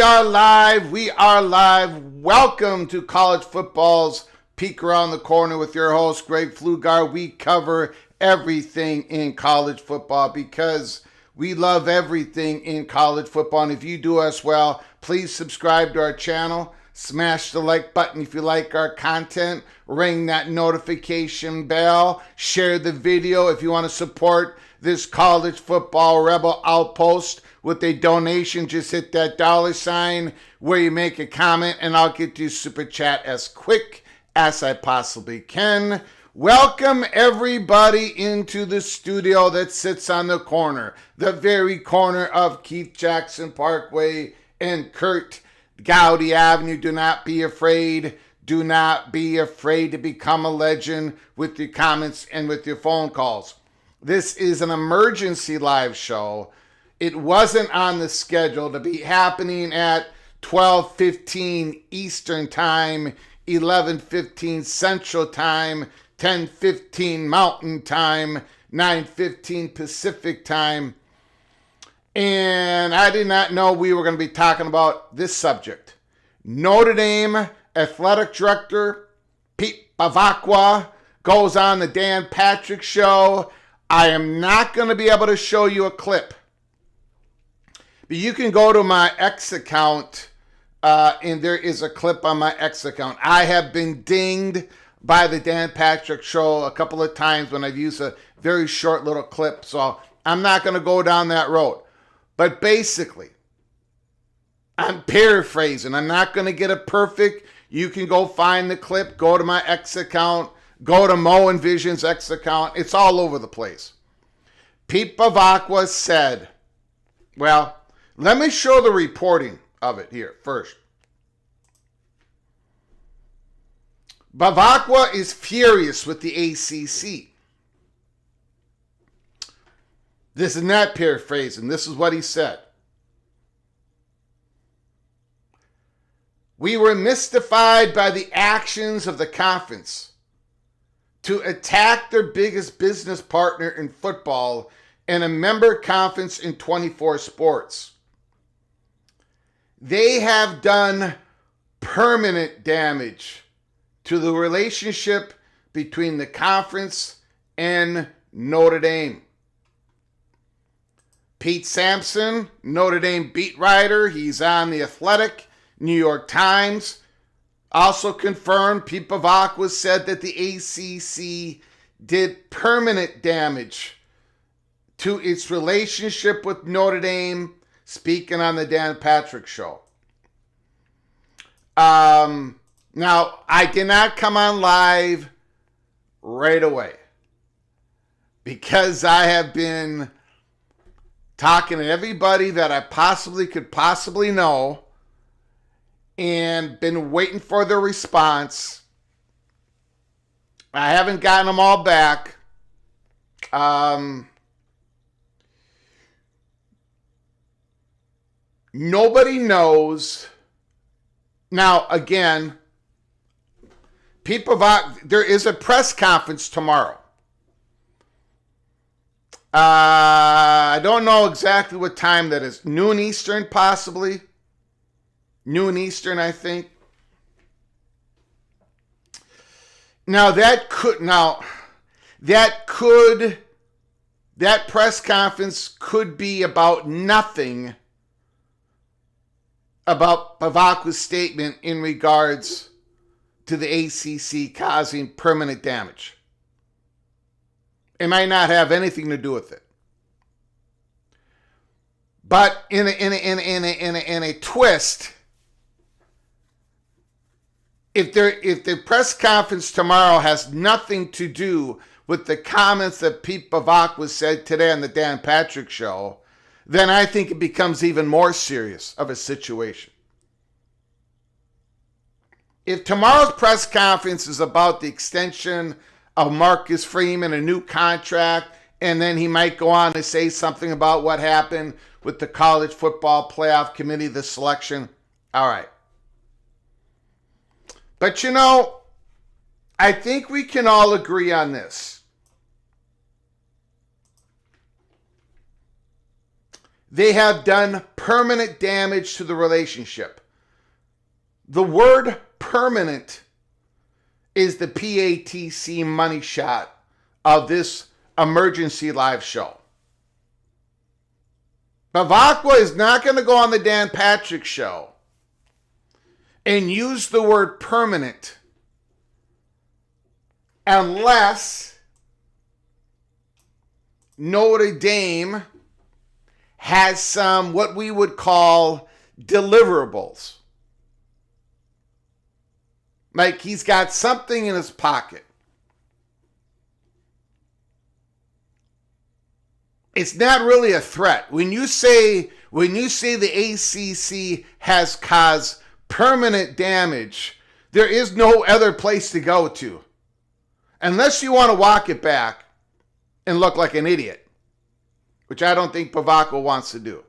We are live. We are live. Welcome to college football's Peek Around the Corner with your host, Greg Pflugar. We cover everything in college football because we love everything in college football. And if you do us well, please subscribe to our channel. Smash the like button if you like our content. Ring that notification bell. Share the video if you want to support this college football rebel outpost with a donation. Just hit that $ where you make a comment and I'll get you super chat as quick as I possibly can. Welcome everybody into the studio that sits on the corner, the very corner of Keith Jackson Parkway and Kurt Gowdy Avenue. Do not be afraid. Do not be afraid to become a legend with your comments and with your phone calls. This is an emergency live show. It wasn't on the schedule to be happening at 12:15 Eastern Time, 11:15 Central Time, 10:15 Mountain Time, 9:15 Pacific Time. And I did not know we were going to be talking about this subject. Notre Dame Athletic Director Pete Bavacqua goes on the Dan Patrick Show. I am not going to be able to show you a clip. But you can go to my X account, and there is a clip on my X account. I have been dinged by the Dan Patrick Show a couple of times when I've used a very short little clip, so I'm not going to go down that road. But basically, I'm paraphrasing. I'm not going to get it perfect. You can go find the clip, go to my X account, go to Mo and Vision's X account. It's all over the place. Pete Bavacqua said, well, let me show the reporting of it here first. Bavacqua is furious with the ACC. This is not paraphrasing. This is what he said. We were mystified by the actions of the conference to attack their biggest business partner in football and a member conference in 24 sports. They have done permanent damage to the relationship between the conference and Notre Dame. Pete Sampson, Notre Dame beat writer, he's on the Athletic, New York Times, also confirmed Pete Bavacqua said that the ACC did permanent damage to its relationship with Notre Dame, speaking on the Dan Patrick Show. Now, I did not come on live right away because I have been talking to everybody that I could possibly know and been waiting for their response. I haven't gotten them all back. Nobody knows. Now, again, there is a press conference tomorrow. I don't know exactly what time that is. Noon Eastern, possibly. Noon Eastern, I think. That press conference could be about nothing about Bavacqua's statement in regards to the ACC causing permanent damage. It might not have anything to do with it. But in a twist, if the press conference tomorrow has nothing to do with the comments that Pete Bavacqua said today on the Dan Patrick Show, then I think it becomes even more serious of a situation. If tomorrow's press conference is about the extension of Marcus Freeman, a new contract, and then he might go on to say something about what happened with the college football playoff committee, the selection, all right. But I think we can all agree on this. They have done permanent damage to the relationship. The word permanent is the PATC money shot of this emergency live show. Bavacqua is not going to go on the Dan Patrick Show and use the word permanent unless Notre Dame has some what we would call deliverables. Like he's got something in his pocket. It's not really a threat. When you say the ACC has caused permanent damage, there is no other place to go to. Unless you want to walk it back and look like an idiot, which I don't think Bavacqua wants to do.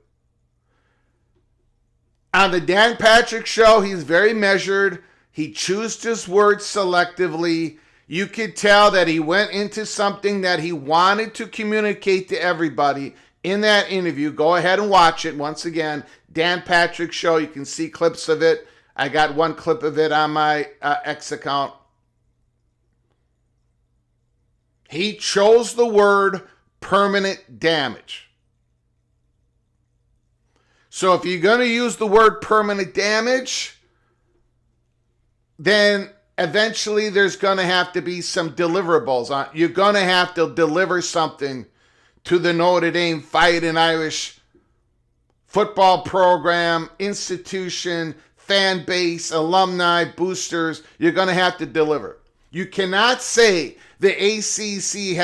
On the Dan Patrick Show, he's very measured. He chooses his words selectively. You could tell that he went into something that he wanted to communicate to everybody in that interview. Go ahead and watch it. Once again, Dan Patrick Show. You can see clips of it. I got one clip of it on my X account. He chose the word permanent damage. So if you're going to use the word permanent damage, then eventually there's going to have to be some deliverables. You're going to have to deliver something to the Notre Dame Fighting Irish football program, institution, fan base, alumni, boosters. You're going to have to deliver. You cannot say the ACC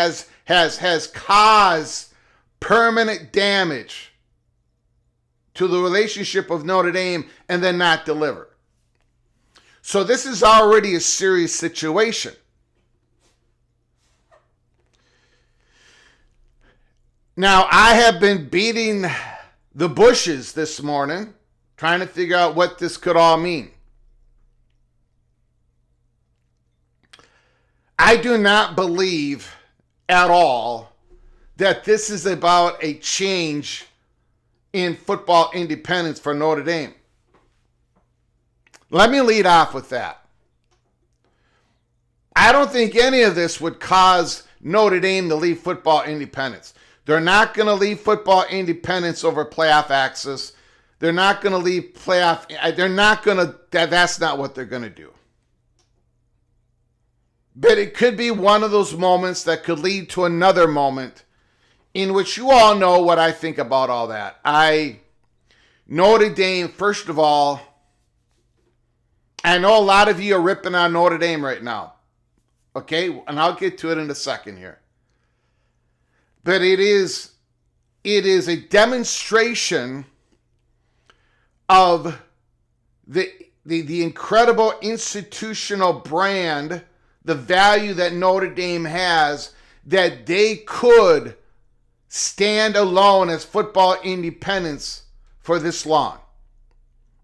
has caused permanent damage to the relationship of Notre Dame and then not deliver. So this is already a serious situation. Now, I have been beating the bushes this morning, trying to figure out what this could all mean. I do not believe at all that this is about a change in football independence for Notre Dame. Let me lead off with that. I don't think any of this would cause Notre Dame to leave football independence. They're not going to leave football independence over playoff access. They're not going to leave playoff. They're not going to, that's not what they're going to do. But it could be one of those moments that could lead to another moment in which you all know what I think about all that. Notre Dame, first of all, I know a lot of you are ripping on Notre Dame right now. Okay? And I'll get to it in a second here. But it is a demonstration of the incredible institutional brand, the value that Notre Dame has, that they could stand alone as football independence for this long.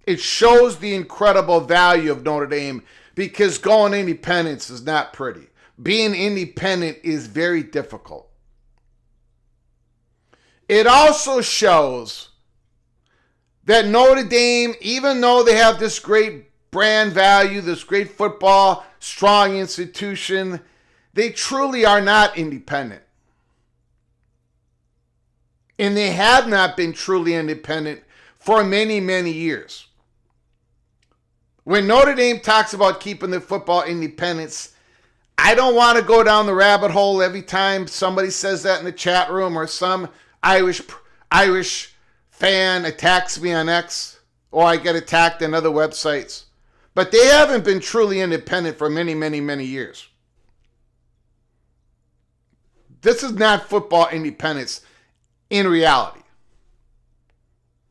It shows the incredible value of Notre Dame, because going independence is not pretty. Being independent is very difficult. It also shows that Notre Dame, even though they have this great brand value, this great football, strong institution, they truly are not independent. And they have not been truly independent for many, many years. When Notre Dame talks about keeping the football independence, I don't want to go down the rabbit hole every time somebody says that in the chat room, or some Irish fan attacks me on X, or I get attacked on other websites. But they haven't been truly independent for many, many, many years. This is not football independence in reality.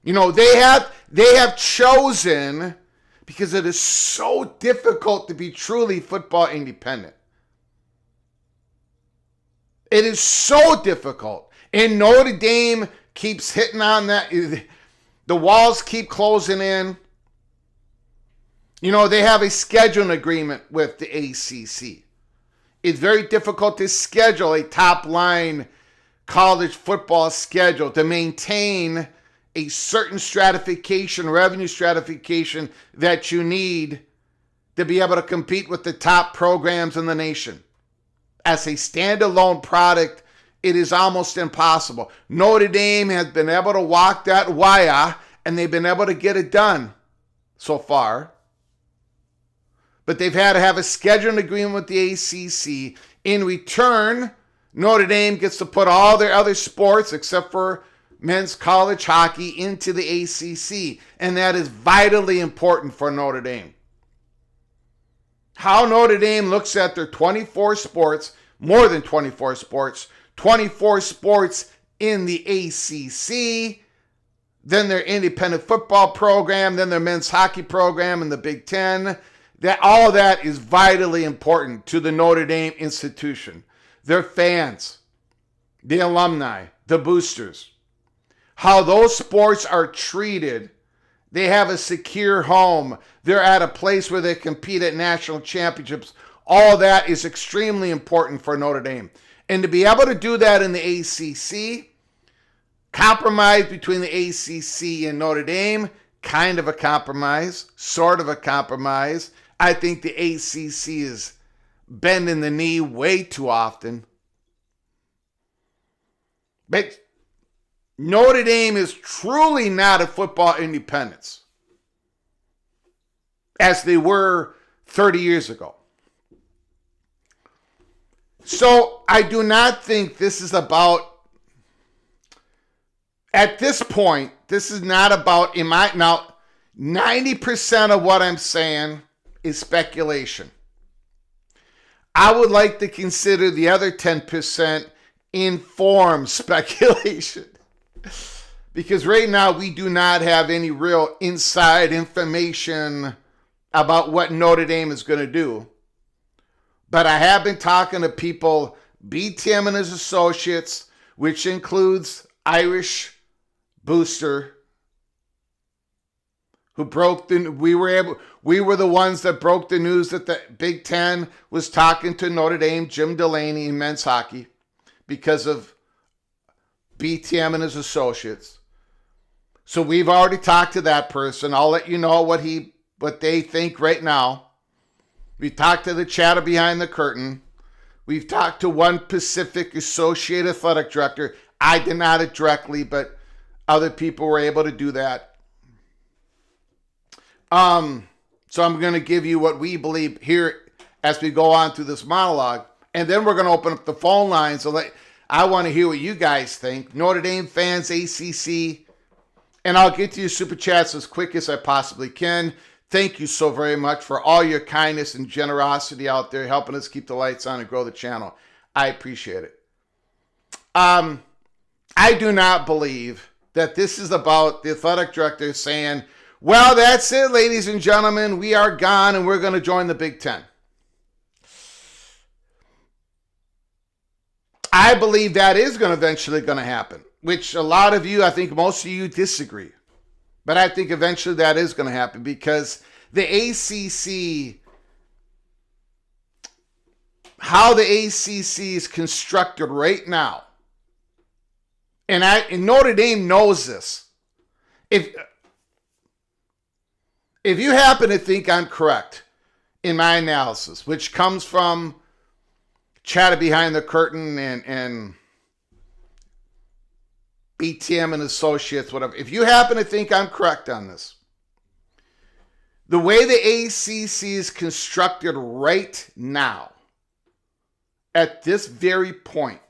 You know, they have chosen, because it is so difficult to be truly football independent. It is so difficult. And Notre Dame keeps hitting on that. The walls keep closing in. You know, they have a scheduling agreement with the ACC. It's very difficult to schedule a top-line college football schedule, to maintain a certain stratification, revenue stratification that you need to be able to compete with the top programs in the nation. As a standalone product, it is almost impossible. Notre Dame has been able to walk that wire, and they've been able to get it done so far. But they've had to have a scheduling agreement with the ACC. In return, Notre Dame gets to put all their other sports, except for men's college hockey, into the ACC. And that is vitally important for Notre Dame. How Notre Dame looks at their 24 sports, more than 24 sports, 24 sports in the ACC, then their independent football program, then their men's hockey program in the Big Ten. That all of that is vitally important to the Notre Dame institution. Their fans, the alumni, the boosters. How those sports are treated. They have a secure home. They're at a place where they compete at national championships. All that is extremely important for Notre Dame. And to be able to do that in the ACC, compromise between the ACC and Notre Dame, kind of a compromise, sort of a compromise. I think the ACC is bending the knee way too often. But Notre Dame is truly not a football independence as they were 30 years ago. So I do not think this is about, at this point, this is not about, now 90% of what I'm saying is speculation. I would like to consider the other 10% informed speculation. Because right now we do not have any real inside information about what Notre Dame is going to do. But I have been talking to people, BTM and his associates, which includes Irish Booster, who broke we were the ones that broke the news that the Big Ten was talking to Notre Dame, Jim Delaney in men's hockey, because of BTM and his associates. So we've already talked to that person. I'll let you know what they think right now. We talked to the chatter behind the curtain. We've talked to one Pacific Associate Athletic Director. I did not directly, but other people were able to do that. So I'm going to give you what we believe here as we go on through this monologue. And then we're going to open up the phone lines. I want to hear what you guys think. Notre Dame fans, ACC. And I'll get to your super chats as quick as I possibly can. Thank you so very much for all your kindness and generosity out there, helping us keep the lights on and grow the channel. I appreciate it. I do not believe that this is about the athletic director saying, well, that's it, ladies and gentlemen. We are gone and we're going to join the Big Ten. I believe that is eventually going to happen, which a lot of you, I think most of you disagree. But I think eventually that is going to happen because the ACC, how the ACC is constructed right now, and Notre Dame knows this. If you happen to think I'm correct in my analysis, which comes from chatter behind the curtain and BTM and associates, whatever. If you happen to think I'm correct on this, the way the ACC is constructed right now, at this very point,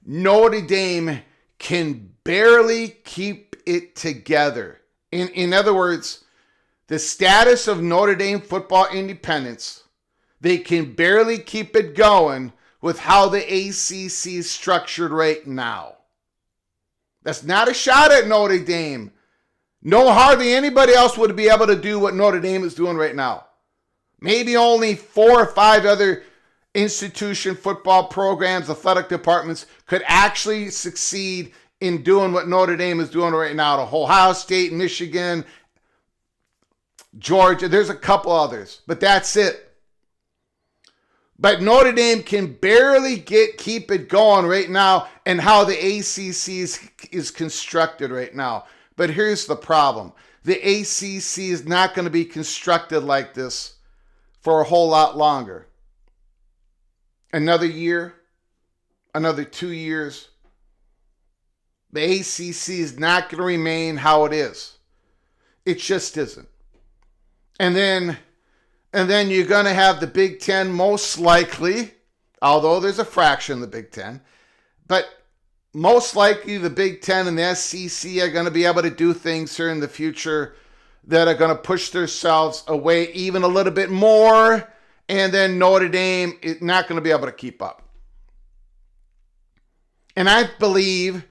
Notre Dame can barely keep it together. In other words, the status of Notre Dame football independence, they can barely keep it going with how the ACC is structured right now. That's not a shot at Notre Dame. No, hardly anybody else would be able to do what Notre Dame is doing right now. Maybe only 4 or 5 other institution football programs, athletic departments could actually succeed in doing what Notre Dame is doing right now. To Ohio State, Michigan, Georgia, there's a couple others, but that's it. But Notre Dame can barely keep it going right now and how the ACC is constructed right now. But here's the problem. The ACC is not going to be constructed like this for a whole lot longer. Another year, another 2 years. The ACC is not going to remain how it is. It just isn't. And then you're going to have the Big Ten most likely, although there's a fraction of the Big Ten, but most likely the Big Ten and the SEC are going to be able to do things here in the future that are going to push themselves away even a little bit more, and then Notre Dame is not going to be able to keep up. And I believe,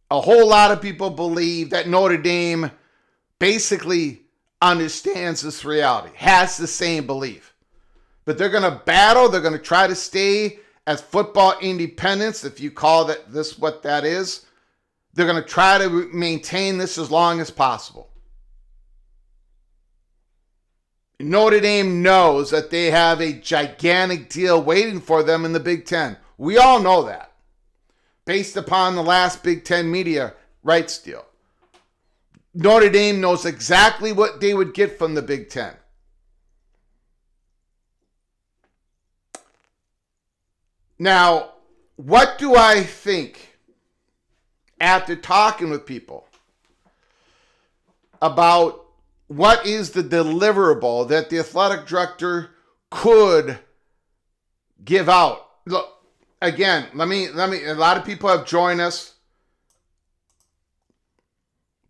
a whole lot of people believe that Notre Dame basically understands this reality, has the same belief. But they're going to battle, they're going to try to stay as football independents, if you call this what that is. They're going to try to maintain this as long as possible. Notre Dame knows that they have a gigantic deal waiting for them in the Big Ten. We all know that, based upon the last Big Ten media rights deal. Notre Dame knows exactly what they would get from the Big Ten. Now, what do I think after talking with people about what is the deliverable that the athletic director could give out. Look, again, let me, a lot of people have joined us.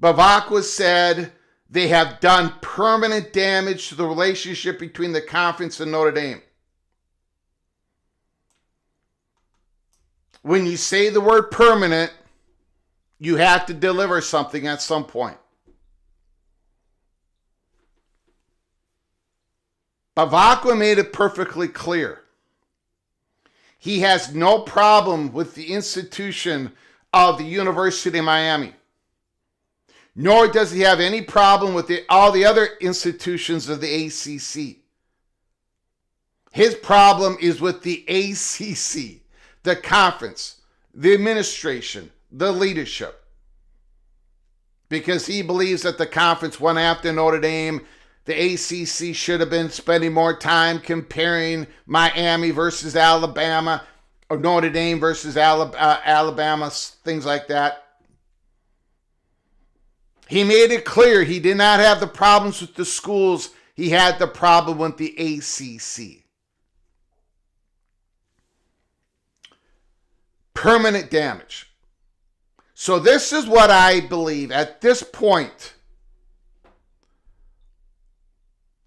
Bavacqua said they have done permanent damage to the relationship between the conference and Notre Dame. When you say the word permanent, you have to deliver something at some point. Bavacqua made it perfectly clear. He has no problem with the institution of the University of Miami. Nor does he have any problem with all the other institutions of the ACC. His problem is with the ACC, the conference, the administration, the leadership. Because he believes that the conference went after Notre Dame. The ACC should have been spending more time comparing Miami versus Alabama, or Notre Dame versus Alabama, things like that. He made it clear he did not have the problems with the schools. He had the problem with the ACC. Permanent damage. So this is what I believe at this point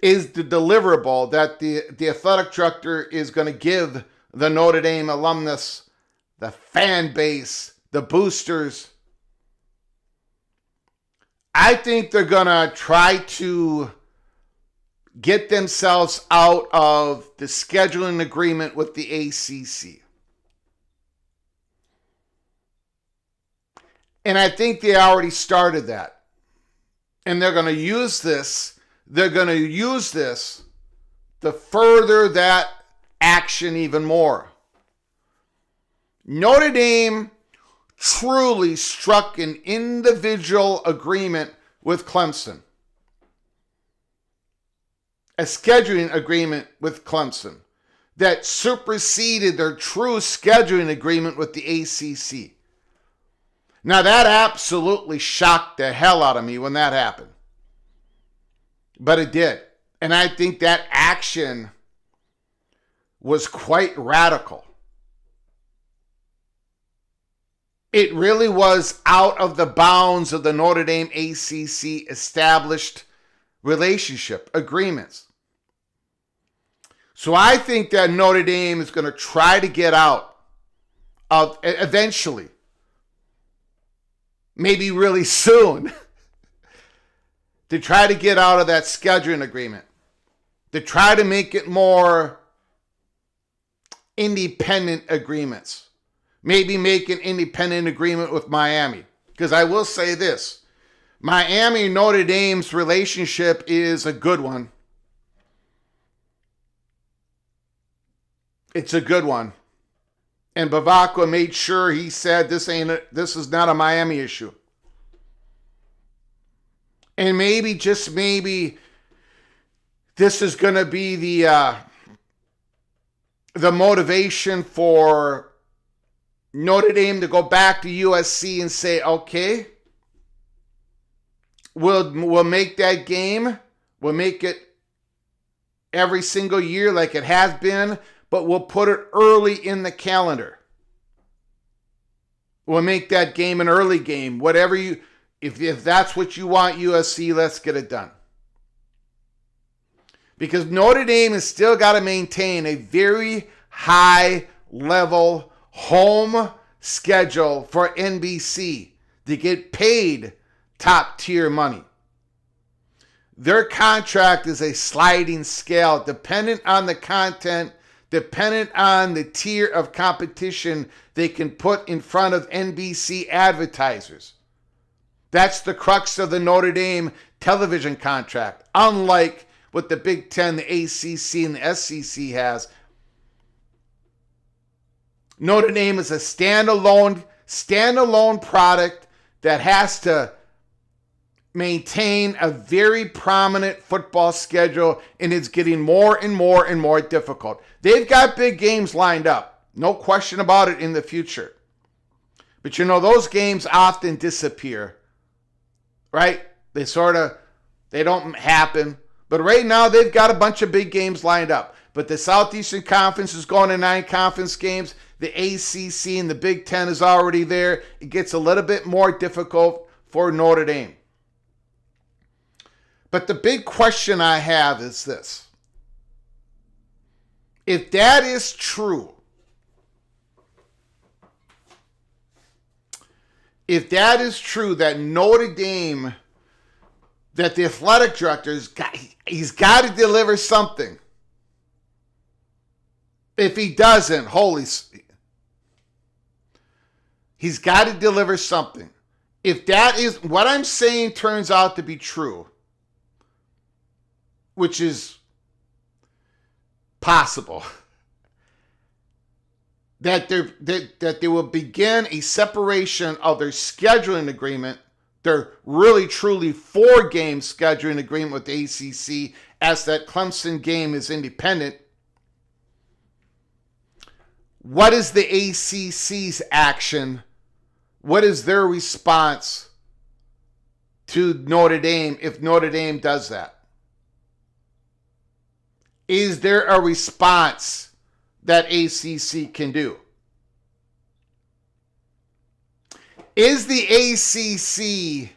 is the deliverable that the athletic director is going to give the Notre Dame alumnus, the fan base, the boosters. I think they're going to try to get themselves out of the scheduling agreement with the ACC. And I think they already started that. And they're going to use this. They're going to use this to further that action even more. Notre Dame truly struck an individual agreement with Clemson. A scheduling agreement with Clemson that superseded their true scheduling agreement with the ACC. Now that absolutely shocked the hell out of me when that happened. But it did. And I think that action was quite radical. It really was out of the bounds of the Notre Dame ACC established relationship agreements. So I think that Notre Dame is going to try to get out of, eventually, maybe really soon, to try to get out of that scheduling agreement, to try to make it more independent agreements. Maybe make an independent agreement with Miami. Because I will say this, Miami and Notre Dame's relationship is a good one. It's a good one. And Bavacqua made sure he said this is not a Miami issue. And maybe, just maybe, this is going to be the motivation for Notre Dame to go back to USC and say, okay, we'll make that game. We'll make it every single year like it has been, but we'll put it early in the calendar. We'll make that game an early game. Whatever you, if that's what you want, USC, let's get it done. Because Notre Dame has still got to maintain a very high level home schedule for NBC to get paid top tier money. Their contract is a sliding scale dependent on the content, dependent on the tier of competition they can put in front of NBC advertisers. That's the crux of the Notre Dame television contract. Unlike what the Big Ten, the ACC, and the SEC has, Notre Dame is a standalone product that has to maintain a very prominent football schedule, and it's getting more and more and more difficult. They've got big games lined up, no question about it, in the future. But you know, those games often disappear, right? They don't happen. But right now, they've got a bunch of big games lined up. But the Southeastern Conference is going to 9 conference games. The ACC and the Big Ten is already there. It gets a little bit more difficult for Notre Dame. But the big question I have is this. If that is true, that Notre Dame, that the athletic director, he's got to deliver something. If he doesn't, he's got to deliver something. If that is what I'm saying turns out to be true, which is possible, that they will begin a separation of their scheduling agreement, their really truly 4-game scheduling agreement with the ACC, as that Clemson game is independent. What is the ACC's action? What is their response to Notre Dame if Notre Dame does that? Is there a response that ACC can do? Is the ACC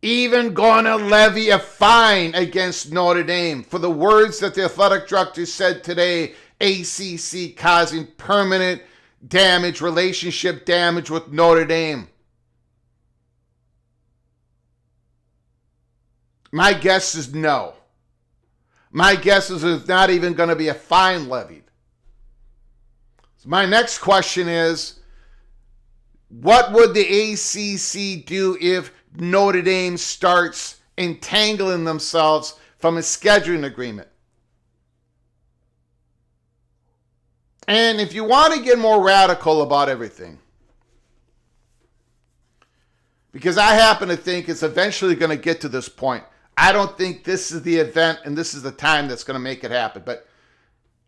even going to levy a fine against Notre Dame for the words that the athletic director said today, ACC causing permanent damage, relationship damage with Notre Dame? My guess is no. My guess is there's not even going to be a fine levied. So my next question is, what would the ACC do if Notre Dame starts entangling themselves from a scheduling agreement? And if you want to get more radical about everything, because I happen to think it's eventually going to get to this point. I don't think this is the event and this is the time that's going to make it happen. But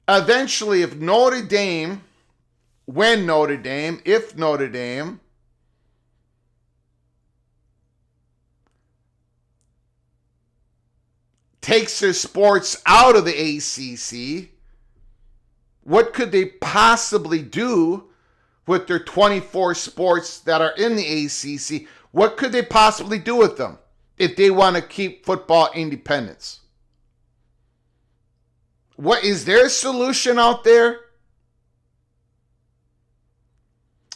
eventually, if Notre Dame takes their sports out of the ACC, what could they possibly do with their 24 sports that are in the ACC? What could they possibly do with them if they want to keep football independence? What is there a solution out there?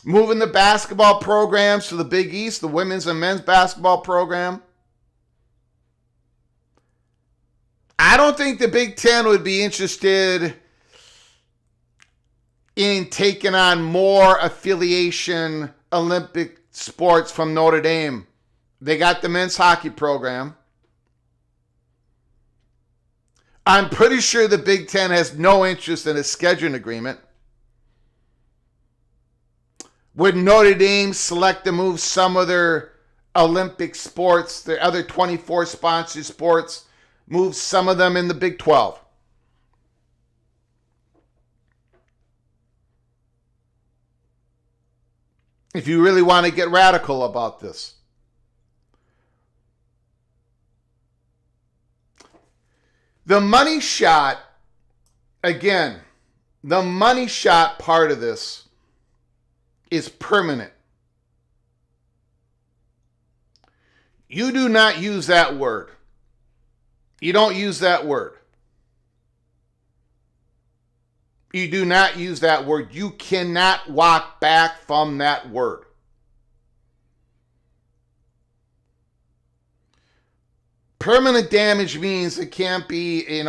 Moving the basketball programs to the Big East, the women's and men's basketball program? I don't think the Big Ten would be interested in taking on more affiliation Olympic sports from Notre Dame. They got the men's hockey program. I'm pretty sure the Big Ten has no interest in a scheduling agreement. Would Notre Dame select to move some of their Olympic sports, their other 24 sponsored sports, move some of them in the Big 12? If you really want to get radical about this. The money shot, again, the money shot part of this is permanent. You do not use that word. You don't use that word. You do not use that word. You cannot walk back from that word. Permanent damage means it can't be,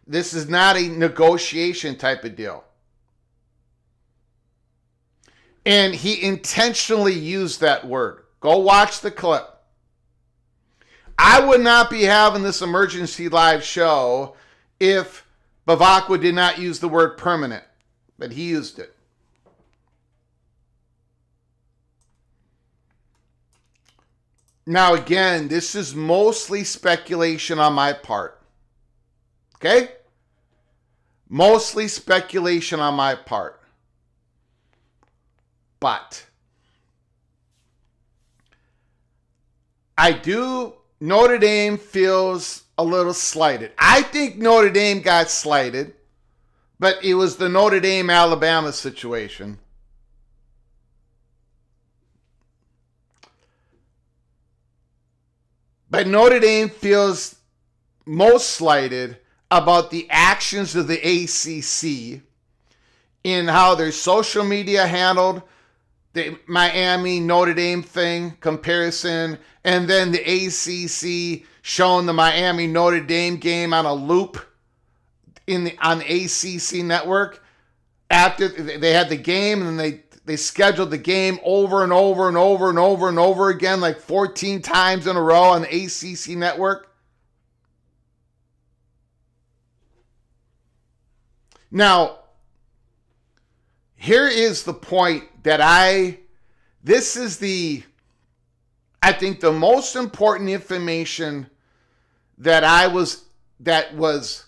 this is not a negotiation type of deal. And he intentionally used that word. Go watch the clip. I would not be having this emergency live show if Bavacqua did not use the word permanent, but he used it. Now, again, this is mostly speculation on my part. Okay? Mostly speculation on my part. But Notre Dame feels a little slighted. I think Notre Dame got slighted But it was the Notre Dame Alabama situation. But Notre Dame feels most slighted about the actions of the ACC in how their social media handled the Miami Notre Dame thing comparison, and then the ACC showing the Miami Notre Dame game on a loop on the ACC network after they had the game, and then they scheduled the game over and over and over and over and over again, like 14 times in a row on the ACC network. Now, here is the point that I think the most important information that was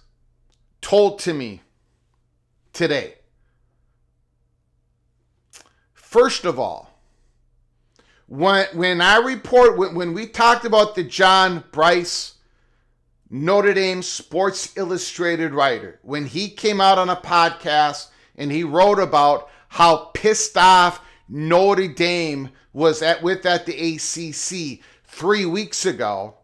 told to me today. First of all, when we talked about the John Bryce, Notre Dame Sports Illustrated writer, when he came out on a podcast and he wrote about how pissed off Notre Dame was at the ACC 3 weeks ago,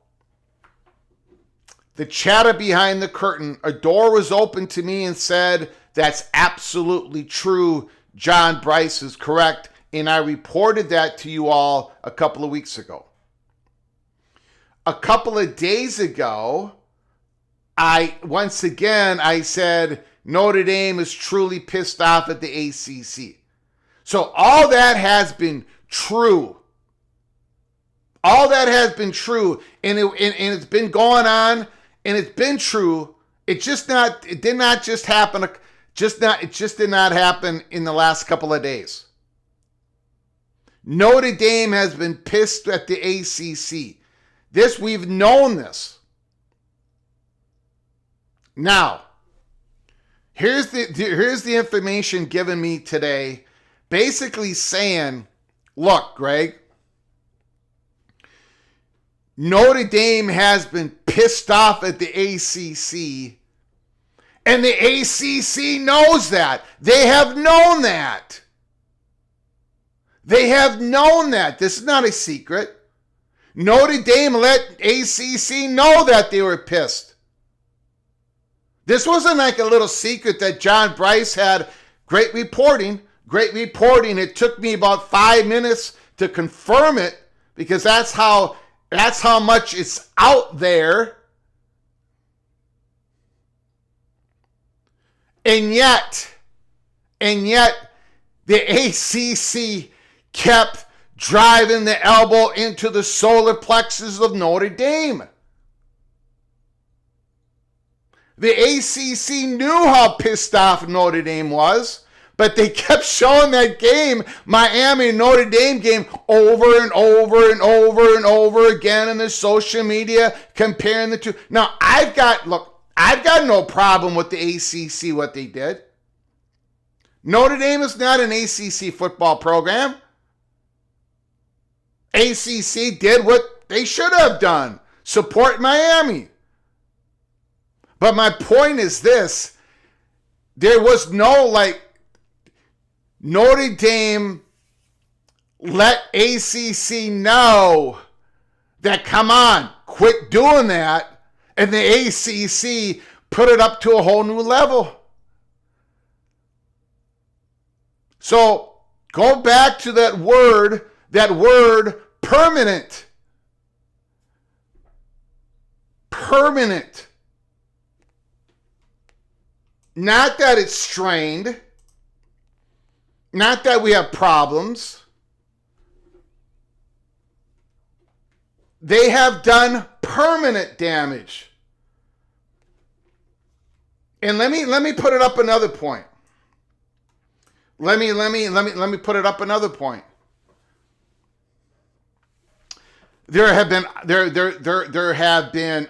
the chatter behind the curtain, a door was opened to me and said, that's absolutely true. John Bryce is correct. And I reported that to you all a couple of weeks ago. A couple of days ago, I said Notre Dame is truly pissed off at the ACC. So all that has been true. All that has been true, and it's been going on, and it's been true. It did not happen in the last couple of days. Notre Dame has been pissed at the ACC. We've known this. Now, here's the information given me today, basically saying, look, Greg, Notre Dame has been pissed off at the ACC, and the ACC knows that. They have known that. They have known that. This is not a secret. Notre Dame let ACC know that they were pissed. This wasn't like a little secret that John Bryce had. Great reporting. It took me about 5 minutes to confirm it, because that's how much it's out there. And yet, the ACC kept driving the elbow into the solar plexus of Notre Dame. The ACC knew how pissed off Notre Dame was, but they kept showing that game, Miami Notre Dame game, over and over and over and over again in the social media, comparing the two. Now, I've got no problem with the ACC, what they did. Notre Dame is not an ACC football program. ACC did what they should have done, support Miami. But my point is this, there was no Notre Dame let ACC know that, come on, quit doing that, and the ACC put it up to a whole new level. So go back to that word permanent. Permanent. Not that it's strained. Not that we have problems. They have done permanent damage. And let me put it up another point. Let me put it up another point. There have been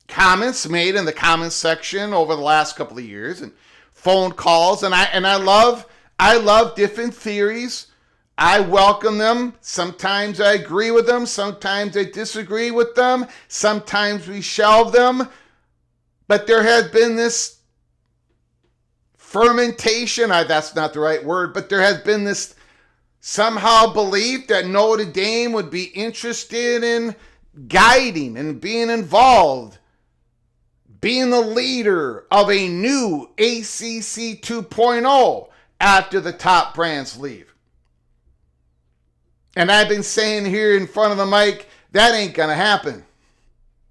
comments made in the comments section over the last couple of years, and phone calls, and I love different theories. I welcome them. Sometimes I agree with them. Sometimes I disagree with them. Sometimes we shelve them. But there has been this fermentation, that's not the right word, but there has been this somehow belief that Notre Dame would be interested in guiding and being involved, being the leader of a new ACC 2.0 after the top brands leave. And I've been saying here in front of the mic, that ain't going to happen.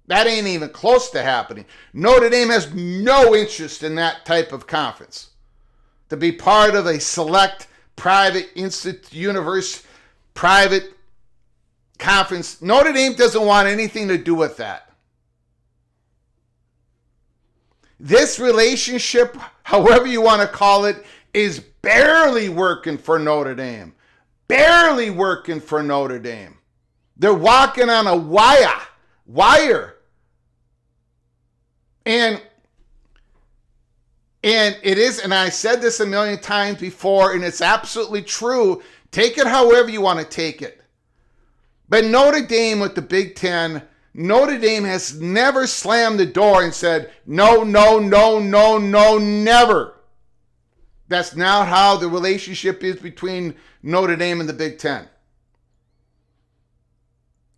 That ain't even close to happening. Notre Dame has no interest in that type of conference. To be part of a select private private conference. Notre Dame doesn't want anything to do with that. This relationship, however you want to call it, is barely working for Notre Dame. Barely working for Notre Dame. They're walking on a wire. And it is, and I said this a million times before, and it's absolutely true. Take it however you want to take it. But Notre Dame with the Big Ten, Notre Dame has never slammed the door and said, no, never. That's not how the relationship is between Notre Dame and the Big Ten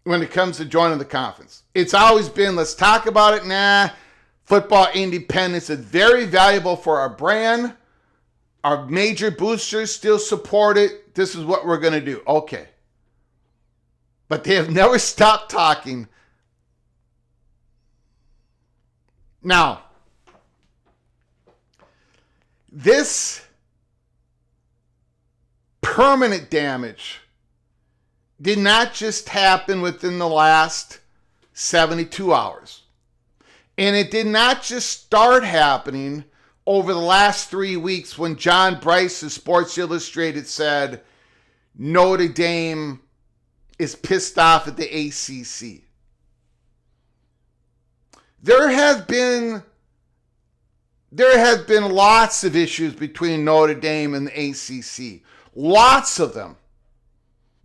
when it comes to joining the conference. It's always been, let's talk about it. Nah, football independence is very valuable for our brand. Our major boosters still support it. This is what we're going to do. Okay. But they have never stopped talking. Now, this permanent damage did not just happen within the last 72 hours. And it did not just start happening over the last 3 weeks when John Bryce of Sports Illustrated said Notre Dame is pissed off at the ACC. There have been lots of issues between Notre Dame and the ACC. Lots of them.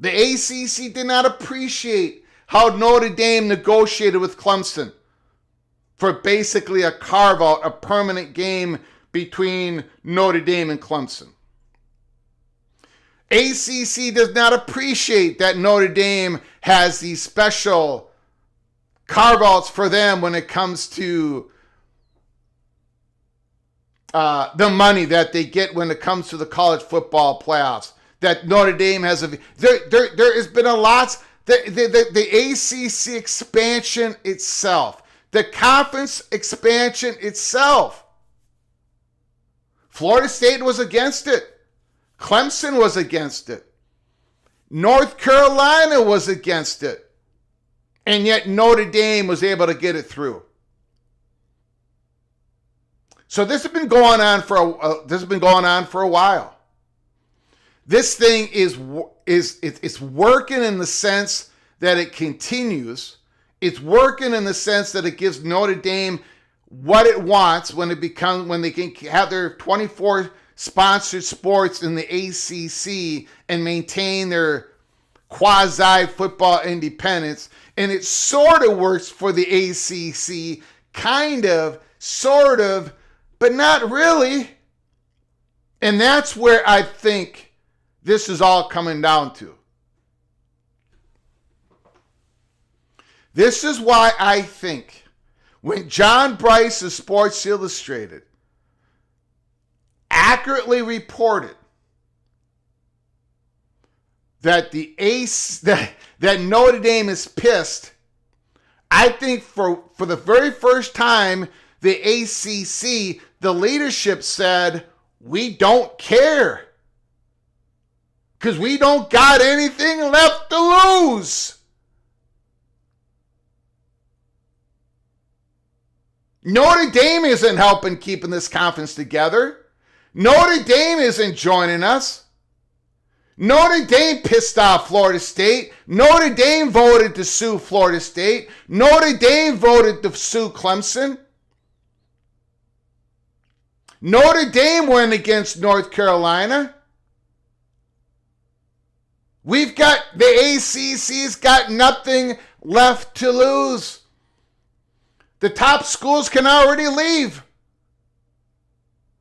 The ACC did not appreciate how Notre Dame negotiated with Clemson for basically a carve-out, a permanent game between Notre Dame and Clemson. ACC does not appreciate that Notre Dame has these special carve-outs for them when it comes to the money that they get when it comes to the college football playoffs. That Notre Dame has there has been a lot. The ACC expansion itself, the conference expansion itself. Florida State was against it. Clemson was against it. North Carolina was against it. And yet Notre Dame was able to get it through. So this has been going on for a while. This thing is working in the sense that it continues. It's working in the sense that it gives Notre Dame what it wants when they can have their 24 sponsored sports in the ACC and maintain their quasi football independence. And it sort of works for the ACC, kind of, sort of, but not really. And that's where I think this is all coming down to. This is why I think when John Bryce of Sports Illustrated accurately reported that that Notre Dame is pissed, I think for the very first time, the ACC, the leadership said, we don't care. Because we don't got anything left to lose. Notre Dame isn't helping keeping this conference together. Notre Dame isn't joining us. Notre Dame pissed off Florida State. Notre Dame voted to sue Florida State. Notre Dame voted to sue Clemson. Notre Dame went against North Carolina. The ACC's got nothing left to lose. The top schools can already leave.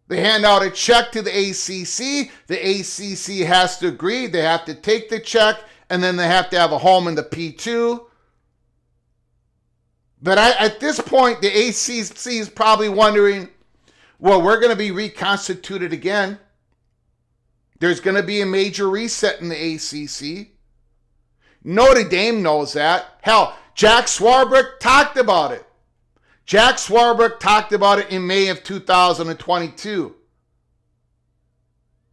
They hand out a check to the ACC. The ACC has to agree. They have to take the check, and then they have to have a home in the P2. But at this point, the ACC is probably wondering, well, we're going to be reconstituted again. There's going to be a major reset in the ACC. Notre Dame knows that. Hell, Jack Swarbrick talked about it. Jack Swarbrick talked about it in May of 2022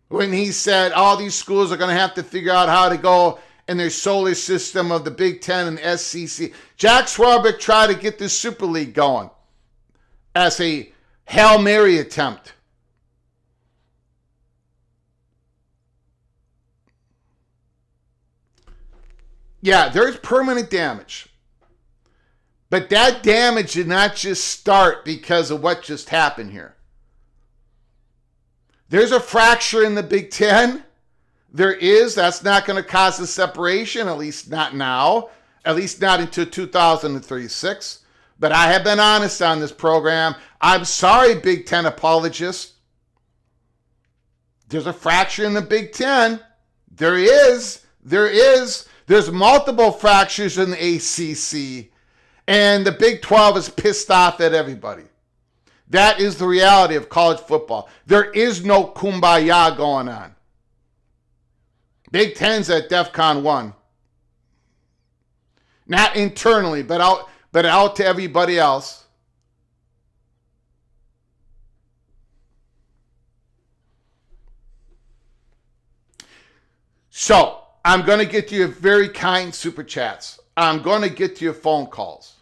when he said all these schools are going to have to figure out how to go in their solar system of the Big Ten and the SEC. Jack Swarbrick tried to get the Super League going as a Hail Mary attempt. Yeah, there's permanent damage. But that damage did not just start because of what just happened here. There's a fracture in the Big Ten. There is. That's not going to cause a separation, at least not now. At least not until 2036. But I have been honest on this program. I'm sorry, Big Ten apologists. There's a fracture in the Big Ten. There is. There's multiple fractures in the ACC. And the Big 12 is pissed off at everybody. That is the reality of college football. There is no kumbaya going on. Big Ten's at DEFCON 1. Not internally, but out to everybody else. So, I'm going to get to your very kind super chats. I'm going to get to your phone calls.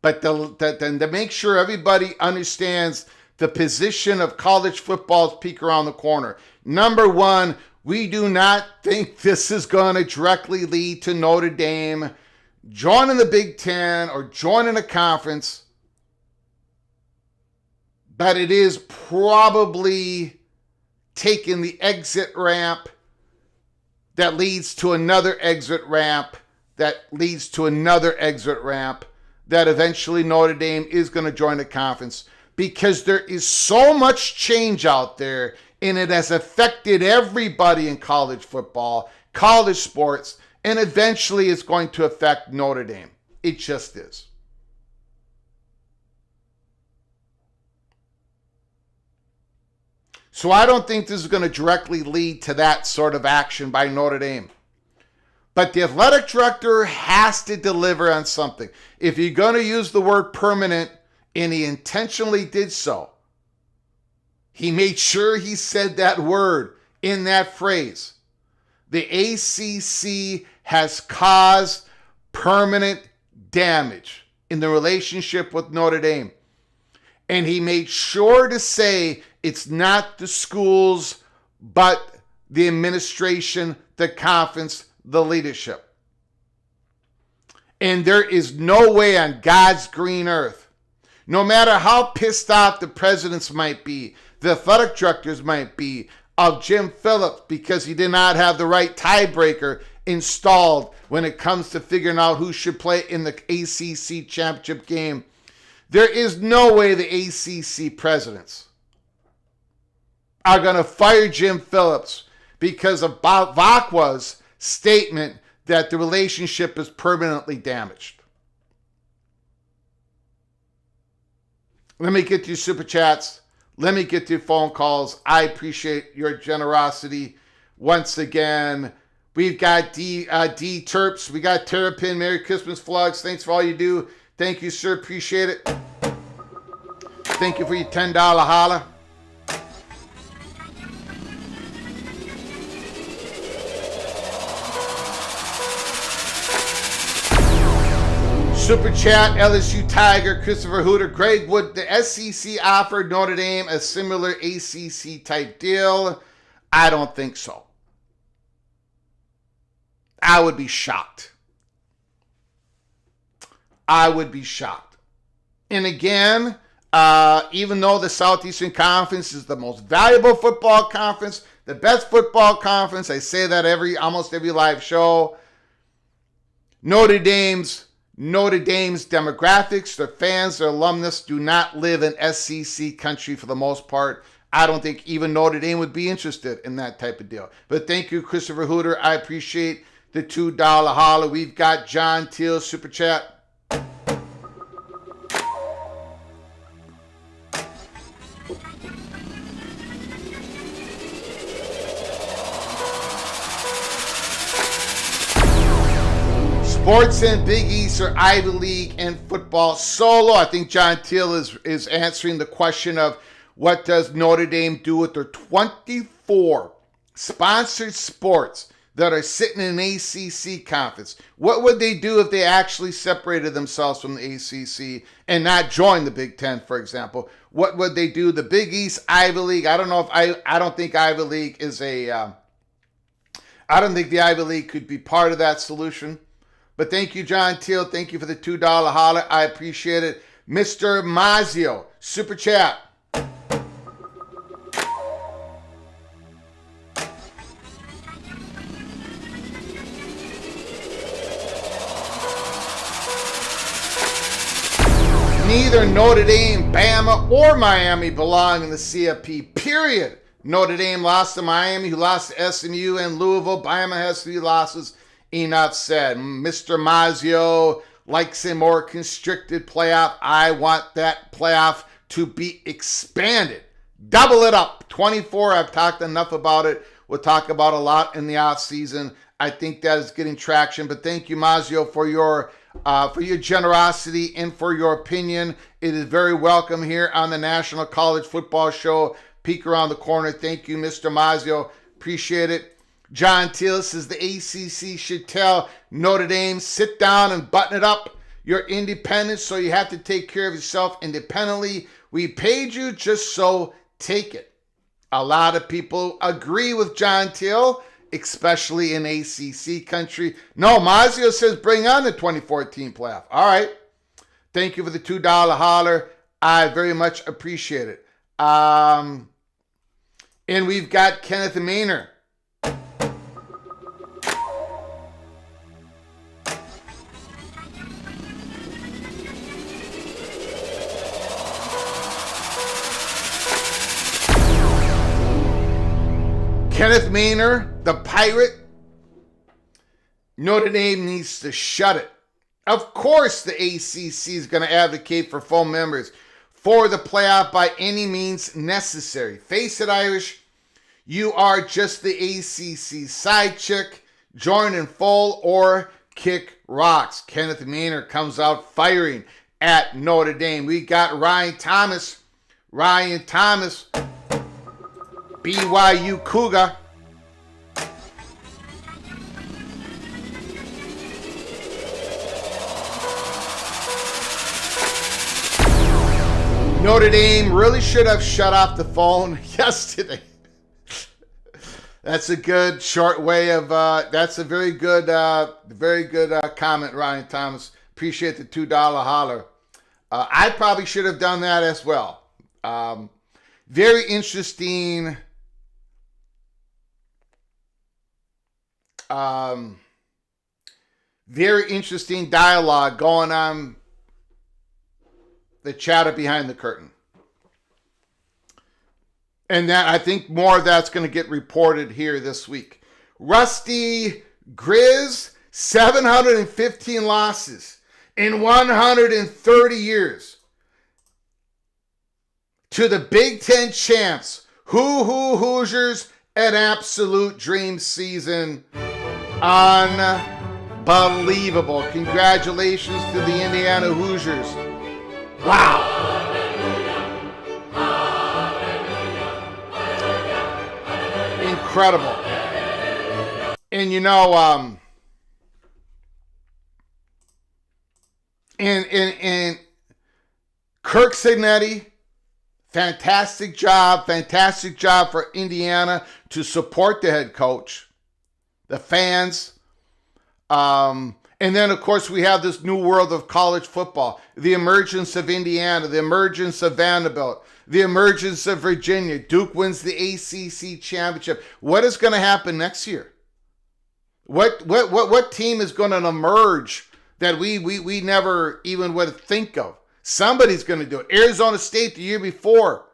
But to make sure everybody understands the position of college football's peak around the corner. Number one, we do not think this is going to directly lead to Notre Dame joining the Big Ten or joining a conference. But it is probably taking the exit ramp that leads to another exit ramp that leads to another exit ramp that eventually Notre Dame is going to join the conference, because there is so much change out there and it has affected everybody in college football, college sports, and eventually it's going to affect Notre Dame. It just is. So I don't think this is going to directly lead to that sort of action by Notre Dame. But the athletic director has to deliver on something. If you're going to use the word permanent, and he intentionally did so, he made sure he said that word in that phrase. The ACC has caused permanent damage in the relationship with Notre Dame. And he made sure to say it's not the schools, but the administration, the conference, the leadership. And there is no way on God's green earth, no matter how pissed off the presidents might be, the athletic directors might be, of Jim Phillips because he did not have the right tiebreaker installed when it comes to figuring out who should play in the ACC championship game. There is no way the ACC presidents are going to fire Jim Phillips because of Vakwa's statement that the relationship is permanently damaged. Let me get to your super chats. Let me get to your phone calls. I appreciate your generosity. Once again, we've got D Terps. We got Terrapin. Merry Christmas vlogs. Thanks for all you do. Thank you, sir. Appreciate it. Thank you for your $10 holla. Super chat, LSU Tiger, Christopher Hooter, Greg, would the SEC offer Notre Dame a similar ACC type deal? I don't think so. I would be shocked. I would be shocked. And again, even though the Southeastern Conference is the most valuable football conference, the best football conference, I say that almost every live show, Notre Dame's demographics, their fans, their alumnus do not live in SEC country for the most part. I don't think even Notre Dame would be interested in that type of deal. But thank you, Christopher Hooter. I appreciate the $2 holler. We've got John Teal, Super Chat. Sports and Big East or Ivy League and football solo. I think John Teal is answering the question of what does Notre Dame do with their 24 sponsored sports that are sitting in an ACC conference? What would they do if they actually separated themselves from the ACC and not joined the Big Ten, for example? What would they do? The Big East, Ivy League. I don't know if I don't think Ivy League is I don't think the Ivy League could be part of that solution. But thank you, John Teal. Thank you for the $2 holler. I appreciate it. Mr. Mazio, Super Chat. Neither Notre Dame, Bama, or Miami belong in the CFP, period. Notre Dame lost to Miami, who lost to SMU and Louisville. Bama has 3 losses. Enough said. Mr. Mazio likes a more constricted playoff. I want that playoff to be expanded. Double it up. 24, I've talked enough about it. We'll talk about a lot in the offseason. I think that is getting traction. But thank you, Mazio, for your generosity and for your opinion. It is very welcome here on the National College Football Show. Peek around the corner. Thank you, Mr. Mazio. Appreciate it. John Teal says the ACC should tell Notre Dame, sit down and button it up. You're independent, so you have to take care of yourself independently. We paid you, just so take it. A lot of people agree with John Teal, especially in ACC country. No, Mazio says bring on the 2014 playoff. All right. Thank you for the $2 holler. I very much appreciate it. And we've got Kenneth Maynor. Kenneth Maynor, the Pirate. Notre Dame needs to shut it. Of course the ACC is going to advocate for full members for the playoff by any means necessary. Face it, Irish. You are just the ACC side chick. Join in full or kick rocks. Kenneth Maynor comes out firing at Notre Dame. We got Ryan Thomas. BYU Cougar. Notre Dame really should have shut off the phone yesterday. That's a good short way of, that's a very good comment, Ryan Thomas. Appreciate the $2 holler. I probably should have done that as well. Very interesting. Very interesting dialogue going on the chatter behind the curtain. And that I think more of that's going to get reported here this week. Rusty Grizz, 715 losses in 130 years. To the Big Ten champs, Hoosiers, an absolute dream season. Unbelievable. Congratulations to the Indiana Hoosiers. Wow. Incredible. And you know, and Kirk Signetti, fantastic job for Indiana to support the head coach, the fans. And then, of course, we have this new world of college football, the emergence of Indiana, the emergence of Vanderbilt, the emergence of Virginia. Duke wins the ACC championship. What is going to happen next year? What team is going to emerge that we never even would think of? Somebody's going to do it. Arizona State the year before,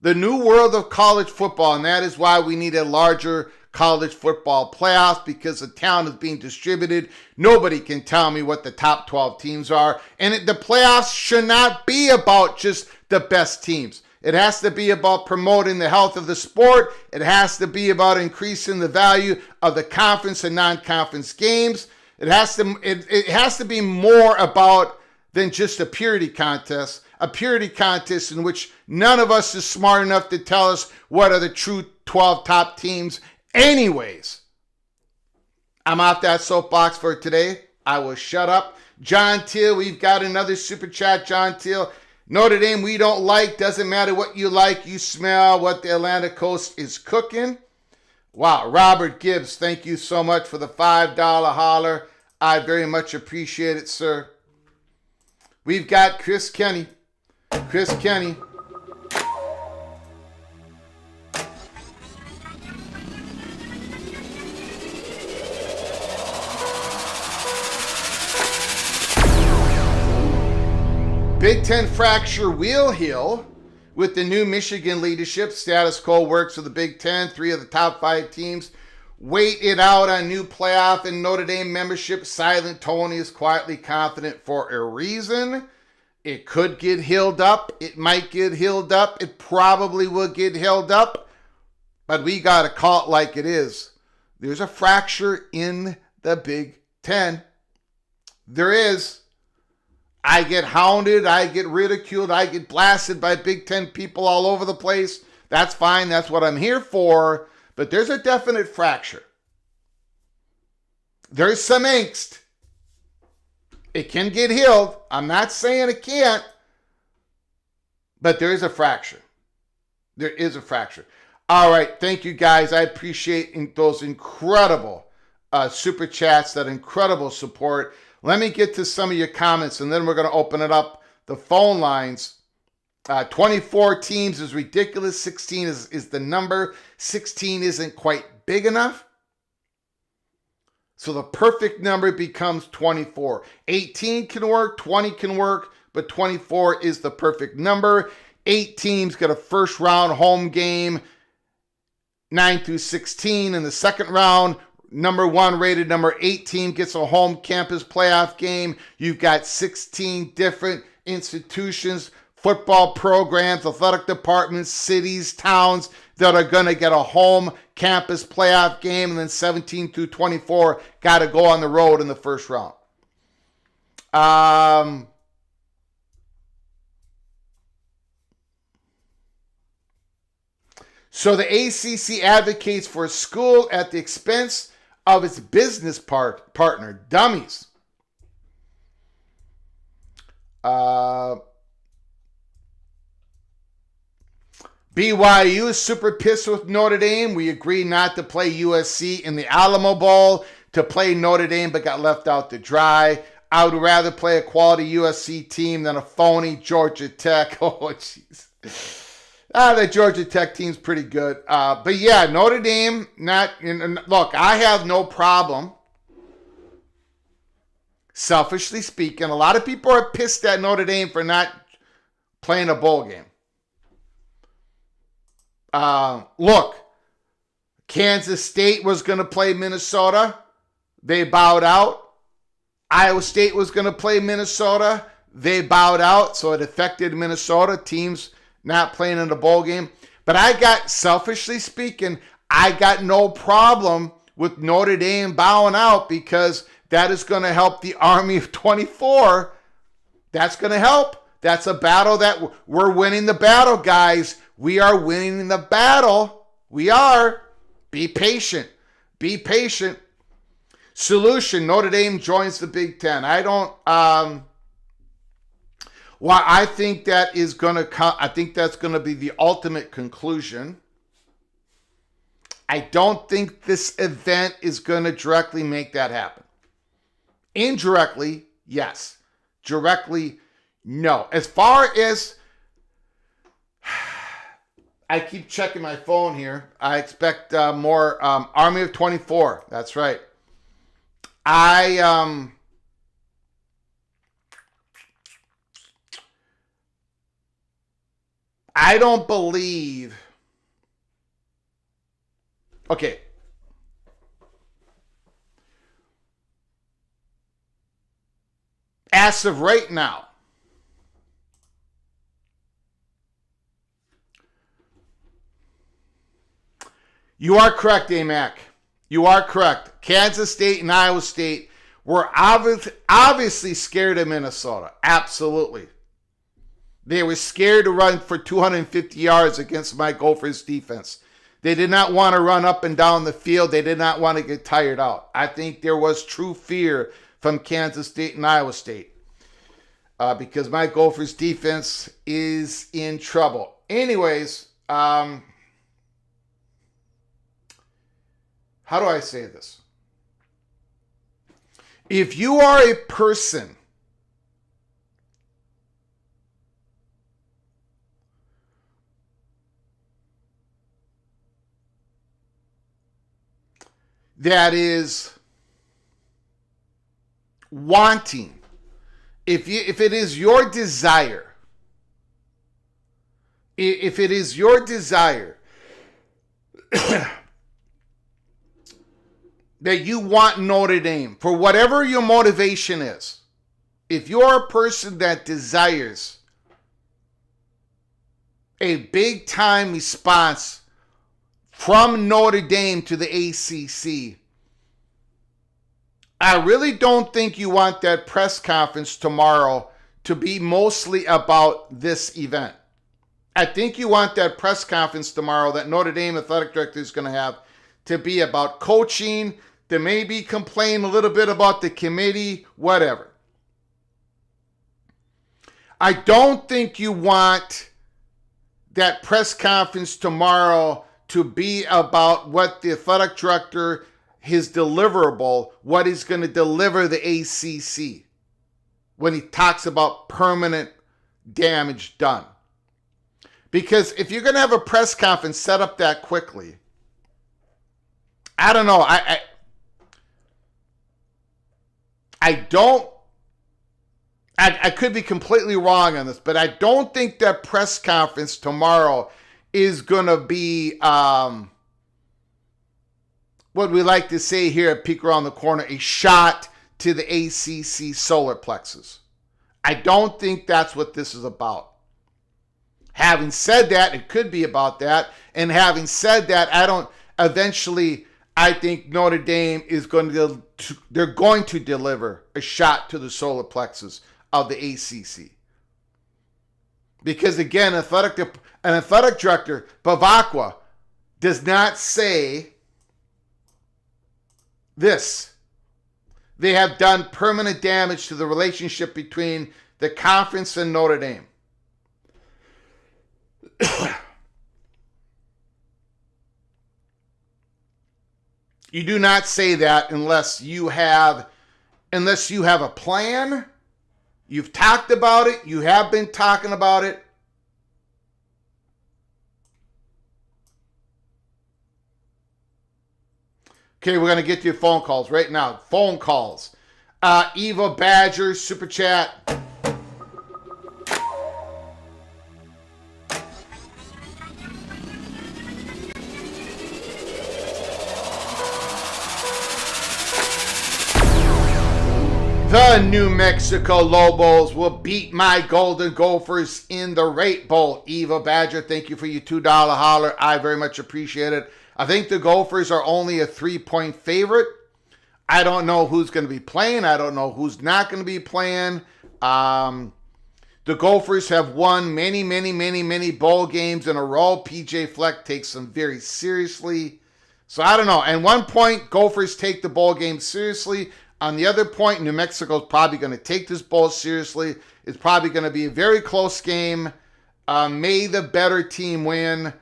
the new world of college football, and that is why we need a larger college football playoffs, because the talent is being distributed. Nobody can tell me what the top 12 teams are. And the playoffs should not be about just the best teams. It has to be about promoting the health of the sport. It has to be about increasing the value of the conference and non-conference games. It has to be more about than just a purity contest in which none of us is smart enough to tell us what are the true 12 top teams anyways. I'm off that soapbox for today. I will shut up. John Teal, we've got another super chat. John Teal, Notre Dame we don't like. Doesn't matter what you like. You smell what the Atlantic Coast is cooking. Wow. Robert Gibbs, thank you so much for the $5 holler. I very much appreciate it, sir. We've got Chris Kenny. Chris Kenny. Big Ten fracture will heal with the new Michigan leadership. Status quo works for the Big Ten. 3 of the top 5 teams wait it out on new playoff and Notre Dame membership. Silent Tony is quietly confident for a reason. It could get healed up. It might get healed up. It probably will get healed up. But we got to call it like it is. There's a fracture in the Big Ten. There is. I get hounded. I get ridiculed. I get blasted by Big Ten people all over the place. That's fine. That's what I'm here for. But there's a definite fracture. There's some angst. It can get healed. I'm not saying it can't. But there is a fracture. There is a fracture. All right. Thank you, guys. I appreciate those incredible super chats, that incredible support. Let me get to some of your comments, and then we're going to open it up. The phone lines. 24 teams is ridiculous. 16 is the number. 16 isn't quite big enough. So the perfect number becomes 24. 18 can work, 20 can work, but 24 is the perfect number. 8 teams get a first round home game, 9 through 16 in the second round. Number 1 rated number 8 team gets a home campus playoff game. You've got 16 different institutions, football programs, athletic departments, cities, towns that are going to get a home campus playoff game, and then 17 through 24 got to go on the road in the first round. So the ACC advocates for a school at the expense of its business partner. Dummies. BYU is super pissed with Notre Dame. We agreed not to play USC in the Alamo Bowl, to play Notre Dame, but got left out to dry. I would rather play a quality USC team than a phony Georgia Tech. Oh, jeez. The Georgia Tech team's pretty good. But yeah, Notre Dame, look, I have no problem. Selfishly speaking, a lot of people are pissed at Notre Dame for not playing a bowl game. Look, Kansas State was going to play Minnesota. They bowed out. Iowa State was going to play Minnesota. They bowed out, so it affected Minnesota. Teams not playing in the bowl game. But selfishly speaking, I got no problem with Notre Dame bowing out, because that is going to help the Army of 24. That's going to help. That's a battle that we're winning the battle, guys. We are winning the battle. We are. Be patient. Be patient. Solution: Notre Dame joins the Big Ten. I think that is going to I think that's going to be the ultimate conclusion. I don't think this event is going to directly make that happen. Indirectly, yes. Directly, no. As far as I keep checking my phone here. I expect more Army of 24. That's right. I don't believe. Okay. As of right now, you are correct, AMAC. You are correct. Kansas State and Iowa State were obviously scared of Minnesota. Absolutely. They were scared to run for 250 yards against my Gophers defense. They did not want to run up and down the field. They did not want to get tired out. I think there was true fear from Kansas State and Iowa State because my Gophers defense is in trouble. Anyways, how do I say this? If you are a person that is wanting, if it is your desire, that you want Notre Dame, for whatever your motivation is, if you're a person that desires a big time response from Notre Dame to the ACC, I really don't think you want that press conference tomorrow to be mostly about this event. I think you want that press conference tomorrow that Notre Dame Athletic Director is going to have to be about coaching, to maybe complain a little bit about the committee, whatever. I don't think you want that press conference tomorrow to be about what the athletic director, his deliverable, what he's going to deliver the ACC when he talks about permanent damage done. Because if you're going to have a press conference set up that quickly, I don't know. I could be completely wrong on this, but I don't think that press conference tomorrow is going to be what we like to say here at Peek Around the Corner, a shot to the ACC solar plexus. I don't think that's what this is about. Having said that, it could be about that. And having said that, I think Notre Dame is they're going to deliver a shot to the solar plexus of the ACC. Because again, an athletic director, Bavacqua, does not say this. They have done permanent damage to the relationship between the conference and Notre Dame. You do not say that unless you have a plan. You've talked about it. You have been talking about it. Okay, we're going to get to your phone calls right now. Phone calls. Eva Badger, Super Chat. The New Mexico Lobos will beat my Golden Gophers in the Rate Bowl. Eva Badger, thank you for your $2 holler. I very much appreciate it. I think the Gophers are only a 3-point favorite. I don't know who's going to be playing. I don't know who's not going to be playing. The Gophers have won many bowl games in a row. PJ Fleck takes them very seriously. So I don't know. At one point, Gophers take the bowl game seriously. On the other point, New Mexico is probably going to take this bowl seriously. It's probably going to be a very close game. May the better team win.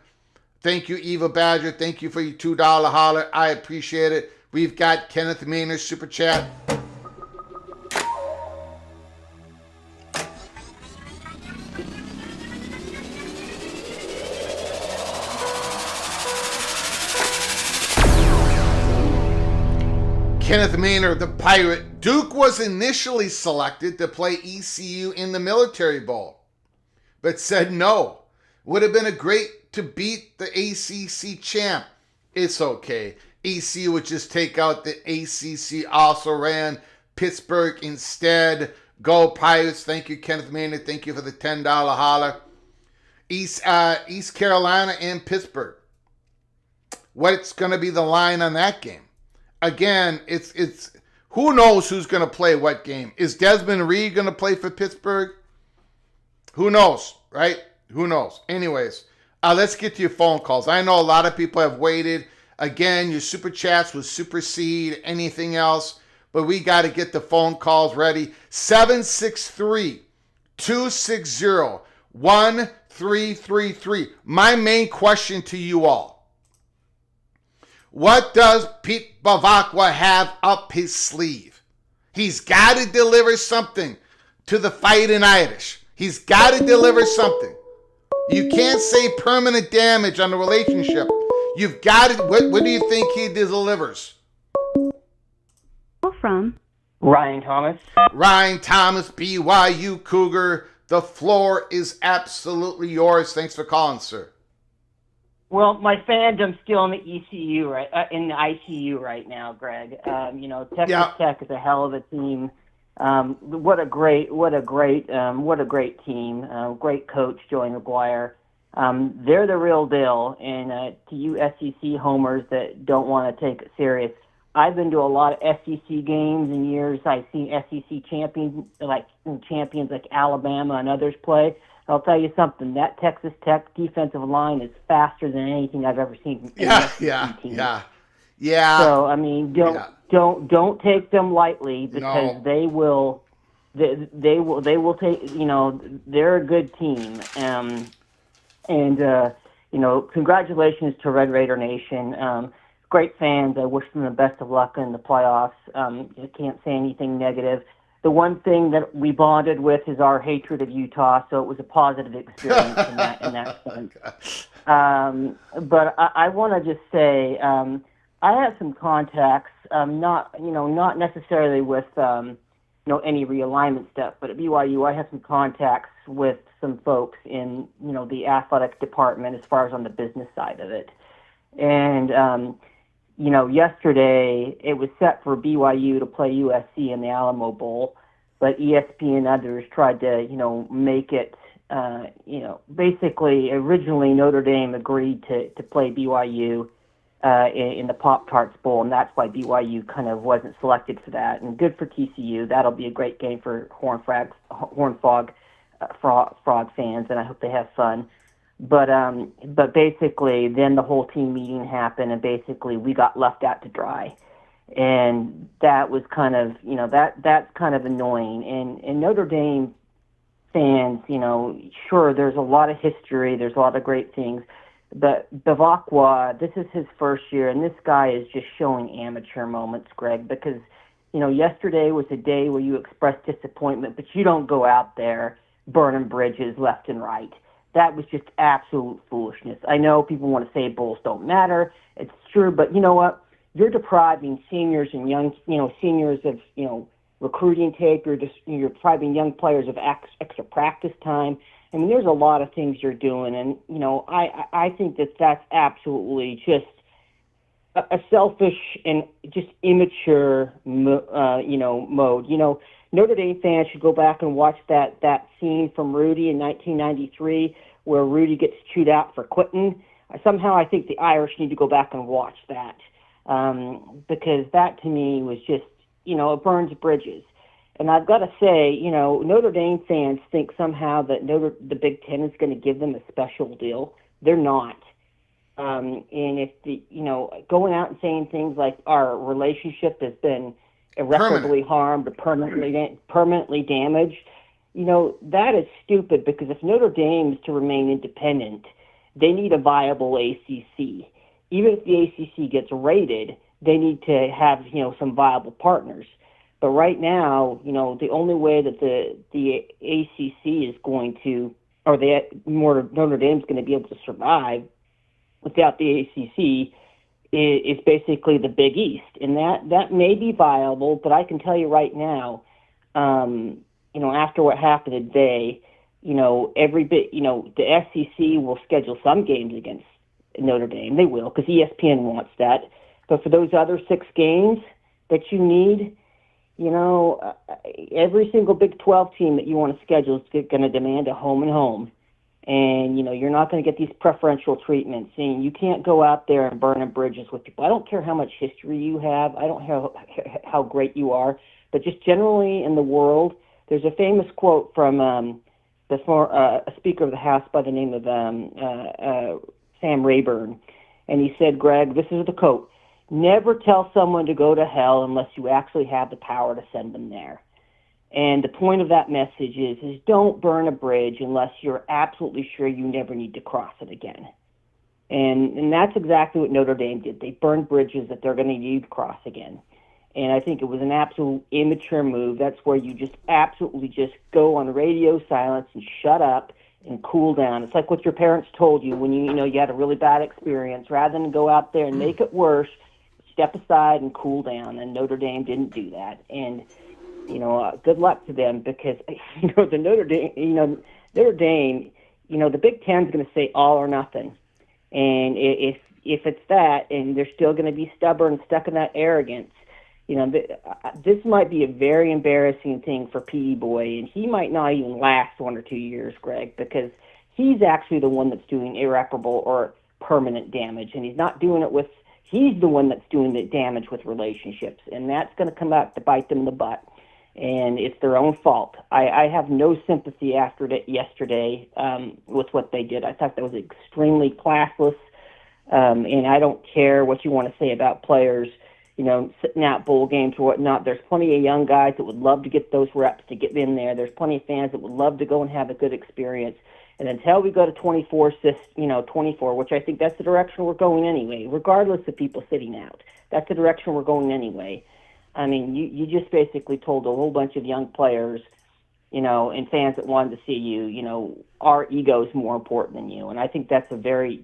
Thank you, Eva Badger. Thank you for your $2 holler. I appreciate it. We've got Kenneth Maynard, Super Chat. Kenneth Maynard, the Pirate. Duke was initially selected to play ECU in the Military Bowl, but said no Would have been a great to beat the ACC champ. It's okay. ECU would just take out the ACC also ran Pittsburgh instead. Go Pirates. Thank you, Kenneth Maynard. Thank you for the $10 holler. East Carolina and Pittsburgh. What's going to be the line on that game? Again, it's who knows who's going to play what game. Is Desmond Reed going to play for Pittsburgh? Who knows, right? Who knows? Anyways, let's get to your phone calls. I know a lot of people have waited. Again, your super chats will supersede anything else, but we got to get the phone calls ready. 763-260-1333. My main question to you all. What does Pete Bavacqua have up his sleeve? He's got to deliver something to the Fighting Irish. He's got to deliver something. You can't say permanent damage on the relationship. You've got it. What do you think he delivers? From Ryan Thomas. Ryan Thomas, BYU Cougar. The floor is absolutely yours. Thanks for calling, sir. Well, my fandom's still in the ECU in the ICU right now, Greg. Texas Tech is a hell of a team. What a great team. Great coach, Joey McGuire. They're the real deal. And to you SEC homers that don't want to take it serious, I've been to a lot of SEC games in years. I've seen SEC champions like Alabama and others play. I'll tell you something. That Texas Tech defensive line is faster than anything I've ever seen. Yeah. So I mean, don't take them lightly because they will take. They're a good team. Congratulations to Red Raider Nation. Great fans. I wish them the best of luck in the playoffs. I can't say anything negative. The one thing that we bonded with is our hatred of Utah, so it was a positive experience in that sense. But I want to just say I have some contacts, not necessarily with any realignment stuff, but at BYU I have some contacts with some folks in the athletic department as far as on the business side of it, and. Yesterday it was set for BYU to play USC in the Alamo Bowl, but ESPN and others tried to, make it, basically originally Notre Dame agreed to play BYU in the Pop-Tarts Bowl, and that's why BYU kind of wasn't selected for that. And good for TCU. That'll be a great game for Frog fans, and I hope they have fun. But basically, then the whole team meeting happened, and basically we got left out to dry, and that was kind of that's kind of annoying. And Notre Dame fans, sure, there's a lot of history, there's a lot of great things, but Bavacqua, this is his first year, and this guy is just showing amateur moments, Greg, because yesterday was a day where you expressed disappointment, but you don't go out there burning bridges left and right. That was just absolute foolishness. I know people want to say bowls don't matter. It's true, but you know what? You're depriving seniors and seniors of, recruiting tape. You're depriving young players of extra practice time. I mean, there's a lot of things you're doing, and I think that's absolutely just a selfish and just immature, mode. Notre Dame fans should go back and watch that scene from Rudy in 1993 where Rudy gets chewed out for quitting. Somehow I think the Irish need to go back and watch that because that to me was just, it burns bridges. And I've got to say, Notre Dame fans think somehow that the Big Ten is going to give them a special deal. They're not. And if going out and saying things like our relationship has been irreparably harmed or permanently damaged, that is stupid, because if Notre Dame is to remain independent, they need a viable ACC. Even if the ACC gets raided, they need to have, some viable partners. But right now, the only way that the ACC is going to, or Notre Dame is going to be able to survive without the ACC is basically the Big East, and that may be viable. But I can tell you right now, after what happened today, every bit, the SEC will schedule some games against Notre Dame. They will, because ESPN wants that. But for those other 6 games that you need, every single Big 12 team that you want to schedule is going to demand a home and home. And, you're not going to get these preferential treatments. And you can't go out there and burn bridges with people. I don't care how much history you have. I don't care how great you are. But just generally in the world, there's a famous quote from a Speaker of the House by the name of Sam Rayburn. And he said, Greg, this is the quote, "Never tell someone to go to hell unless you actually have the power to send them there." And the point of that message is don't burn a bridge unless you're absolutely sure you never need to cross it again. And that's exactly what Notre Dame did. They burned bridges that they're going to need to cross again. And I think it was an absolute immature move. That's where you just absolutely just go on radio silence and shut up and cool down. It's like what your parents told you when you had a really bad experience. Rather than go out there and make it worse, step aside and cool down. And Notre Dame didn't do that. And good luck to them, because the Notre Dame, the Big Ten is going to say all or nothing, and if it's that, and they're still going to be stubborn, stuck in that arrogance, this might be a very embarrassing thing for P.E. Boy, and he might not even last 1 or 2 years, Greg, because he's actually the one that's doing irreparable or permanent damage, and he's not doing it with. He's the one that's doing the damage with relationships, and that's going to come out to bite them in the butt. And it's their own fault. I have no sympathy after yesterday with what they did. I thought that was extremely classless, and I don't care what you want to say about players, sitting out bowl games or whatnot. There's plenty of young guys that would love to get those reps to get in there. There's plenty of fans that would love to go and have a good experience. And until we go to 24, which I think that's the direction we're going anyway, regardless of people sitting out. That's the direction we're going anyway. I mean, you just basically told a whole bunch of young players, and fans that wanted to see you, our ego is more important than you. And I think that's a very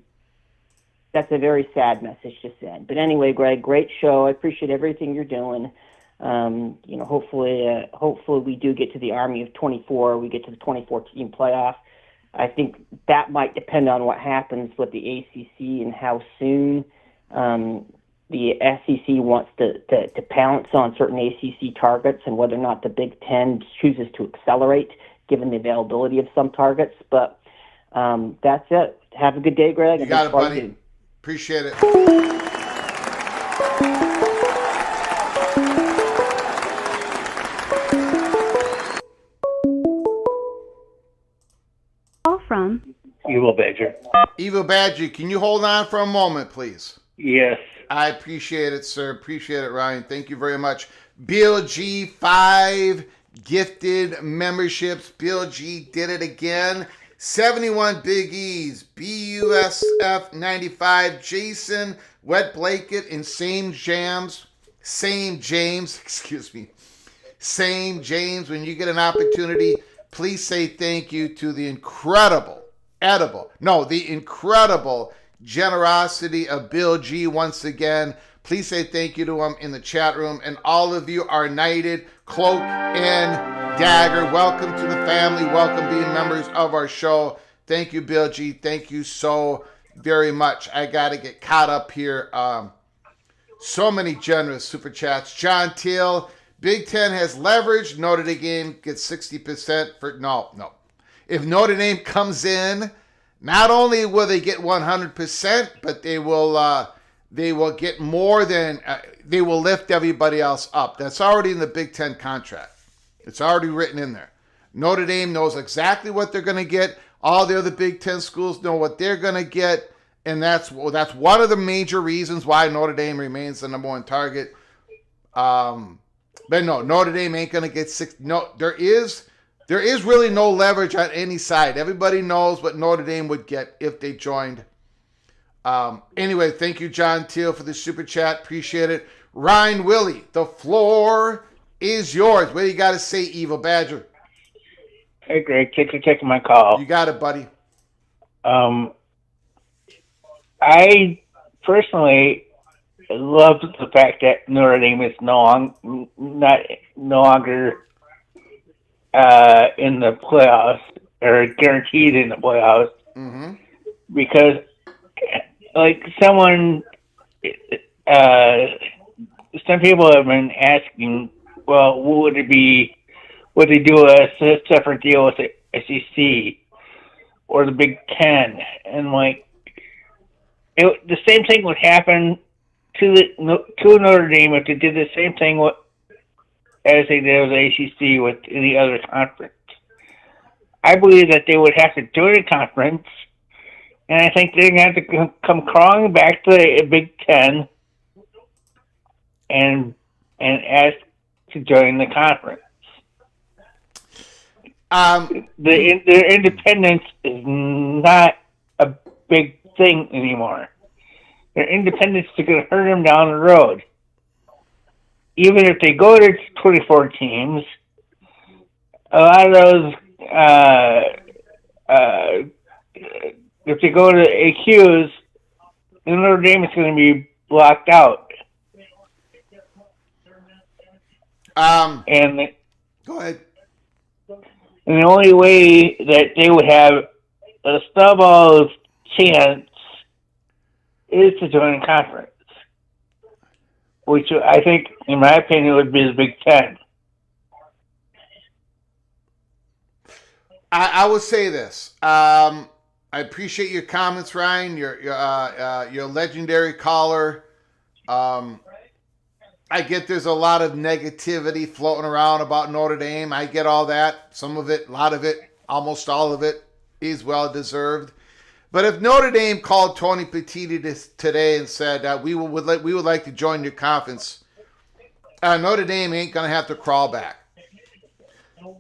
sad message to send. But anyway, Greg, great show. I appreciate everything you're doing. Hopefully we do get to the Army of 24. We get to the 2014 playoff. I think that might depend on what happens with the ACC and how soon the SEC wants to pounce on certain ACC targets, and whether or not the Big Ten chooses to accelerate given the availability of some targets. But that's it. Have a good day, Greg. You got it, buddy. Appreciate it. Call from Evil Badger. Evil Badger, can you hold on for a moment, please? Yes. I appreciate it, sir. Appreciate it, Ryan. Thank you very much. Bill G, 5 gifted memberships. Bill G did it again. 71 Big E's. BUSF 95. Jason, Wet Blanket, and Same James. When you get an opportunity, please say thank you to the incredible generosity of Bill G once again. Please say thank you to him in the chat room. And all of you are knighted, cloak and dagger. Welcome to the family. Welcome being members of our show. Thank you, Bill G. Thank you so very much. I got to get caught up here. So many generous super chats. John Teal, Big Ten has leverage. Notre Dame gets 60% for no. If Notre Dame comes in, not only will they get 100%, but they will get more than they will lift everybody else up. That's already in the Big Ten contract. It's already written in there. Notre Dame knows exactly what they're going to get. All the other Big Ten schools know what they're going to get, and that's one of the major reasons why Notre Dame remains the number one target. But no, Notre Dame ain't going to get 6. No, there is really no leverage on any side. Everybody knows what Notre Dame would get if they joined. Anyway, thank you, John Teal, for the super chat. Appreciate it. Ryan Willie, the floor is yours. What do you got to say, Evil Badger? Hey, Greg. Thanks for taking my call. You got it, buddy. I personally love the fact that Notre Dame is no longer in the playoffs. are guaranteed in the playoffs Mm-hmm. because, like some people have been asking, well, what would it be? Would they do a separate deal with the SEC or the Big Ten? And the same thing would happen to Notre Dame if they did the same thing as they did with the ACC with the other conference. I believe that they would have to join a conference, and I think they're going to have to come crawling back to the Big Ten and ask to join the conference. Their independence is not a big thing anymore. Their independence is going to hurt them down the road. Even if they go to 24 teams, a lot of those, if they go to AQs, Notre Dame is going to be blocked out. And Go ahead. And the only way that they would have a snowball's chance is to join a conference, which I think, in my opinion, would be the Big Ten. I will say this. I appreciate your comments, Ryan. You're a legendary caller. I get there's a lot of negativity floating around about Notre Dame. I get all that. Some of it, a lot of it, almost all of it is well deserved. But if Notre Dame called Tony Petitti today and said we would like to join your conference, Notre Dame ain't gonna have to crawl back.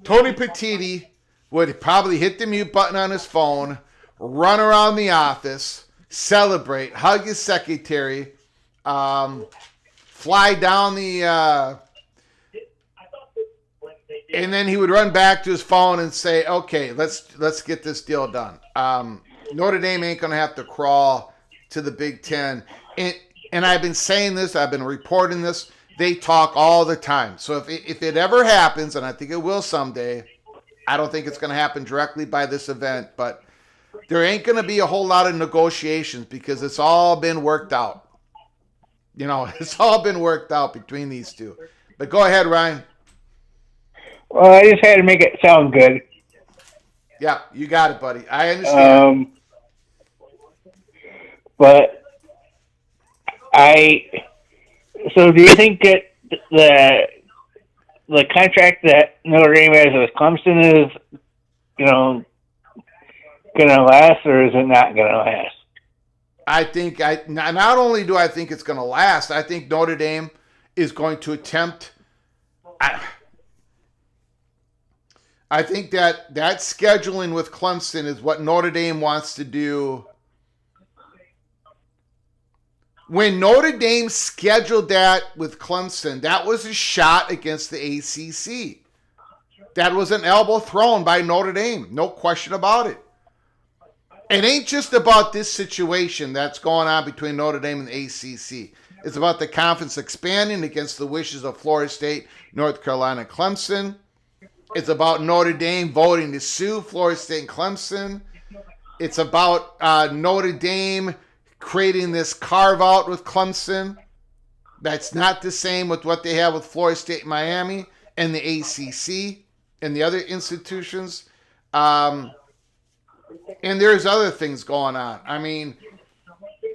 Tony Petitti would probably hit the mute button on his phone, run around the office, celebrate, hug his secretary, fly down the, and then he would run back to his phone and say, "Okay, let's get this deal done." Notre Dame ain't gonna have to crawl to the Big Ten, and I've been saying this, I've been reporting this. They talk all the time. So if it ever happens, and I think it will someday, I don't think it's gonna happen directly by this event, but there ain't gonna be a whole lot of negotiations because it's all been worked out. It's all been worked out between these two. But go ahead, Ryan. Well, I just had to make it sound good. Yeah, you got it, buddy. I understand. So do you think that the contract that Notre Dame has with Clemson is, going to last, or is it not going to last? I think not only do I think it's going to last, I think Notre Dame is going to attempt. I think that scheduling with Clemson is what Notre Dame wants to do. When Notre Dame scheduled that with Clemson, that was a shot against the ACC. That was an elbow thrown by Notre Dame. No question about it. It ain't just about this situation that's going on between Notre Dame and the ACC. It's about the conference expanding against the wishes of Florida State, North Carolina, and Clemson. It's about Notre Dame voting to sue Florida State and Clemson. It's about Notre Dame creating this carve-out with Clemson. That's not the same with what they have with Florida State and Miami and the ACC and the other institutions. And there's other things going on. I mean,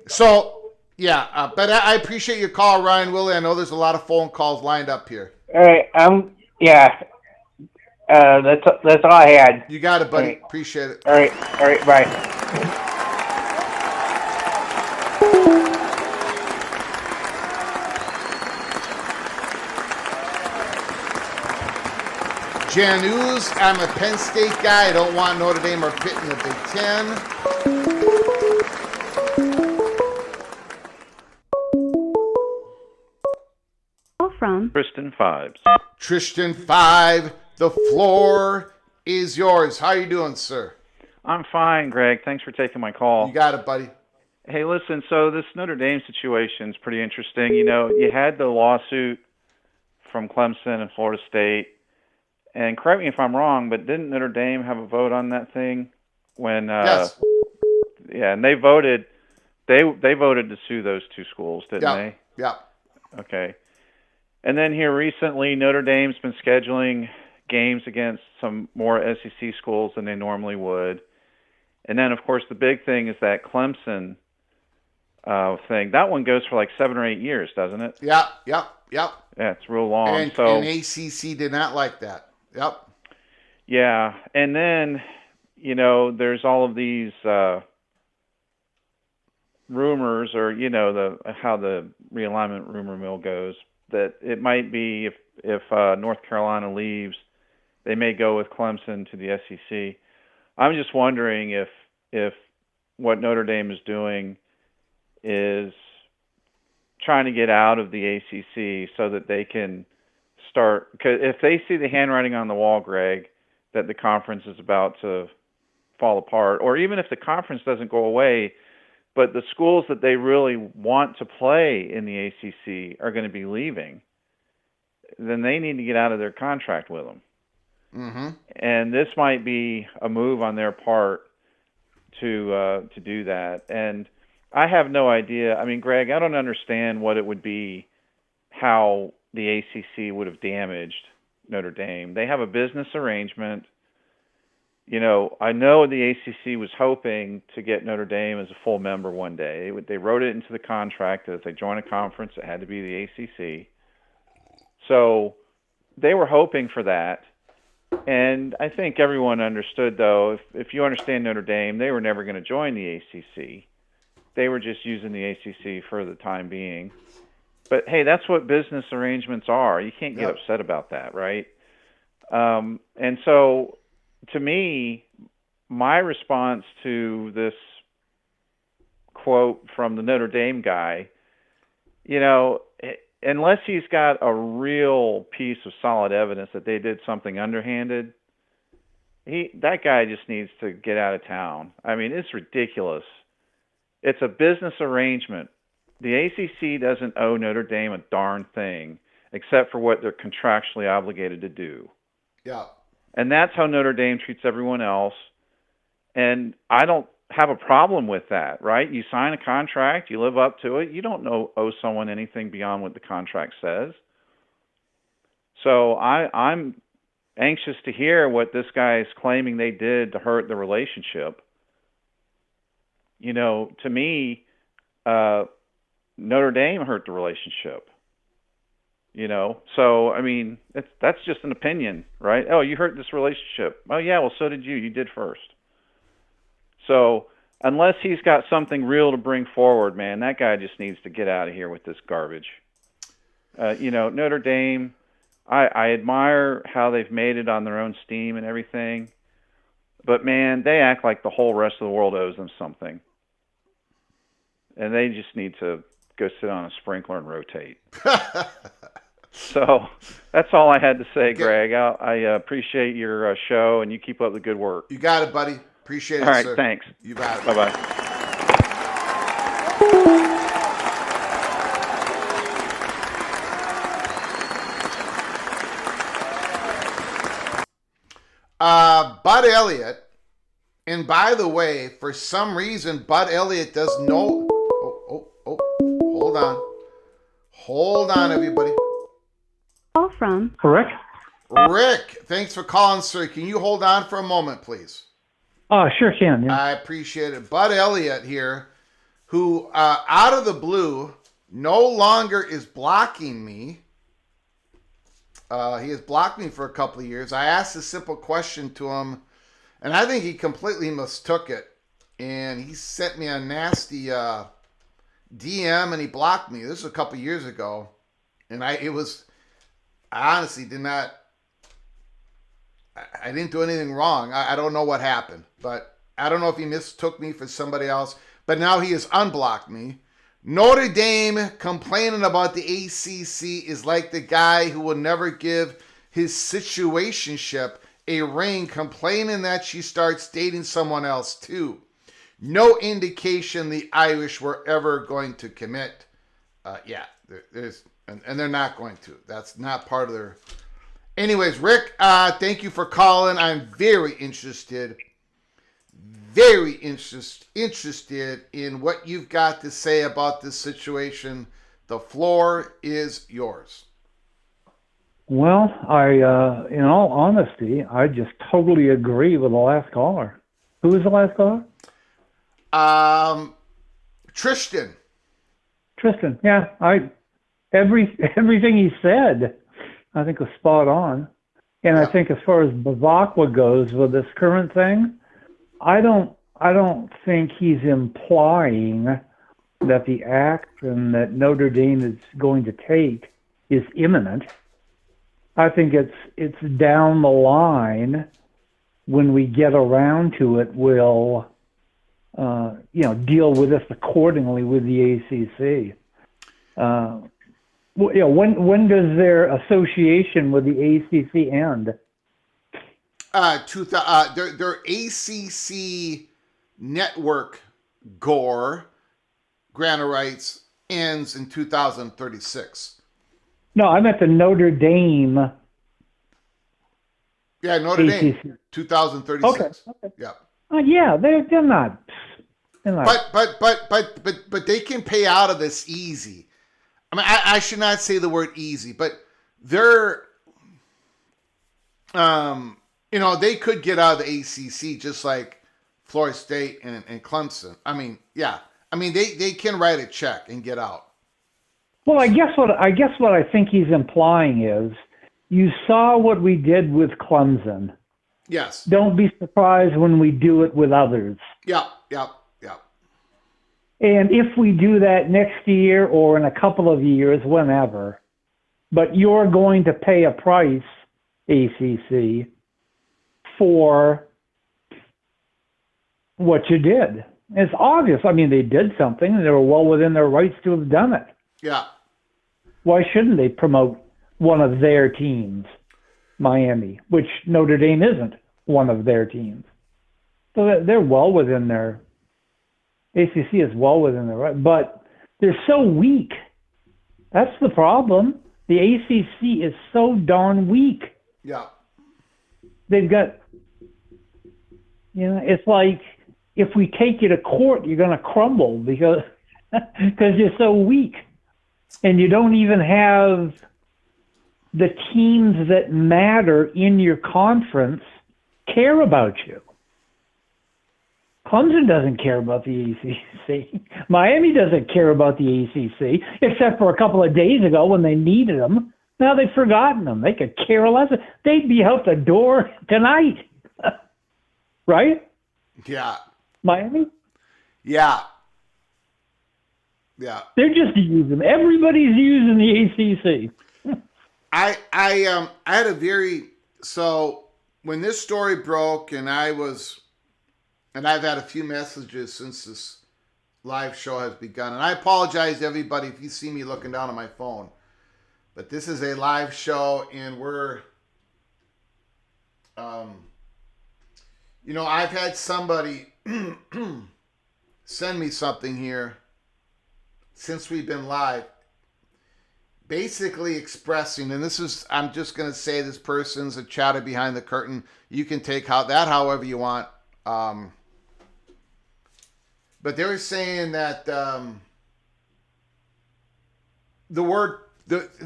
so, yeah. But I appreciate your call, Ryan Willie. I know there's a lot of phone calls lined up here. All right. That's all I had. You got it, buddy. Right. Appreciate it. All right. Bye. Janus, I'm a Penn State guy. I don't want Notre Dame or Pitt in the Big Ten. From Tristan Fibes. Tristan 5, the floor is yours. How you doing, sir? I'm fine, Greg. Thanks for taking my call. You got it, buddy. Hey, listen, so this Notre Dame situation is pretty interesting. You had the lawsuit from Clemson and Florida State, And correct me if I'm wrong, but didn't Notre Dame have a vote on that thing when? Yes. Yeah, and they voted. They voted to sue those two schools, didn't they? Yeah. Okay. And then here recently, Notre Dame's been scheduling games against some more SEC schools than they normally would. And then, of course, the big thing is that Clemson thing. That one goes for like 7 or 8 years, doesn't it? Yep. Yeah, it's real long. And ACC did not like that. Yep. Yeah, and then, there's all of these rumors, or how the realignment rumor mill goes, that it might be if North Carolina leaves, they may go with Clemson to the SEC. I'm just wondering if what Notre Dame is doing is trying to get out of the ACC so that they can start. Because if they see the handwriting on the wall, Greg, that the conference is about to fall apart, or even if the conference doesn't go away, but the schools that they really want to play in the ACC are going to be leaving, then they need to get out of their contract with them. Mm-hmm. And this might be a move on their part to do that. And I have no idea. I mean, Greg, I don't understand what it would be, how the ACC would have damaged Notre Dame. They have a business arrangement. I know the ACC was hoping to get Notre Dame as a full member one day. They wrote it into the contract that if they join a conference, it had to be the ACC. So they were hoping for that. And I think everyone understood, though, if you understand Notre Dame, they were never going to join the ACC. They were just using the ACC for the time being. But, hey, that's what business arrangements are. You can't get upset about that, right? And so, to me, my response to this quote from the Notre Dame guy, unless he's got a real piece of solid evidence that they did something underhanded, that guy just needs to get out of town. I mean, it's ridiculous. It's a business arrangement. The ACC doesn't owe Notre Dame a darn thing except for what they're contractually obligated to do. Yeah. And that's how Notre Dame treats everyone else. And I don't have a problem with that, right? You sign a contract, you live up to it. You don't owe someone anything beyond what the contract says. So I'm anxious to hear what this guy is claiming they did to hurt the relationship. To me, Notre Dame hurt the relationship. So, I mean, that's just an opinion, right? Oh, you hurt this relationship. Oh, yeah, well, so did you. You did first. So, unless he's got something real to bring forward, man, that guy just needs to get out of here with this garbage. Notre Dame, I admire how they've made it on their own steam and everything. But, man, they act like the whole rest of the world owes them something. And they just need to go sit on a sprinkler and rotate. So that's all I had to say, Greg. I appreciate your show, and you keep up the good work. You got it, buddy. Appreciate it, all right, sir. Thanks. You got it. Bye-bye. Bud Elliott, and by the way, for some reason, Bud Elliott does no... Hold on, everybody. Call from Rick? Rick, thanks for calling, sir. Can you hold on for a moment, please? Oh, sure can. Yeah. I appreciate it. Bud Elliott here, who out of the blue no longer is blocking me. He has blocked me for a couple of years. I asked a simple question to him, and I think he completely mistook it. And he sent me a nasty DM, and he blocked me. This was a couple of years ago, and I honestly did not. I didn't do anything wrong. I don't know what happened, but I don't know if he mistook me for somebody else. But now he has unblocked me. Notre Dame complaining about the ACC is like the guy who will never give his situationship a ring, complaining that she starts dating someone else too. No indication the Irish were ever going to commit. There's and they're not going to. That's not part of their... Anyways, Rick, thank you for calling. I'm very interested in what you've got to say about this situation. The floor is yours. Well, in all honesty, I just totally agree with the last caller. Who was the last caller? Tristan. Tristan. Yeah, everything he said, I think was spot on. And Yeah. I think as far as Bavakwa goes with this current thing, I don't think he's implying that the action that Notre Dame is going to take is imminent. I think it's down the line. When we get around to it, we'll deal with this accordingly with the ACC. When does their association with the ACC end? Their ACC network grant of rights ends in 2036. No, I meant the Notre Dame. Yeah, Notre ACC. Dame, 2036. Okay. Yeah. Yeah, they're not. They're not. But they can pay out of this easy. I mean, I should not say the word easy, but they're, they could get out of the ACC just like Florida State and Clemson. I mean, yeah. I mean, they can write a check and get out. Well, I guess what I think he's implying is, you saw what we did with Clemson. Yes. Don't be surprised when we do it with others. Yeah. And if we do that next year or in a couple of years, whenever, but you're going to pay a price, ACC, for what you did. It's obvious. I mean, they did something, and they were well within their rights to have done it. Yeah. Why shouldn't they promote one of their teams, Miami, which Notre Dame isn't one of their teams? So they're well within their, ACC is well within their right, but they're so weak. That's the problem. The ACC is so darn weak. Yeah. They've got, it's like if we take you to court, you're going to crumble because you're so weak. And you don't even have the teams that matter in your conference care about you. Clemson doesn't care about the ACC. Miami doesn't care about the ACC, except for a couple of days ago when they needed them. Now they've forgotten them. They could care less. They'd be out the door tonight. Right? Yeah. Miami? Yeah. Yeah. They're just using them. Everybody's using the ACC. I had so when this story broke and I've had a few messages since this live show has begun. And I apologize to everybody if you see me looking down at my phone. But this is a live show and we're, I've had somebody send me something here since we've been live, basically expressing, and I'm just going to say this person's a chatter behind the curtain. You can take that however you want. But they were saying that the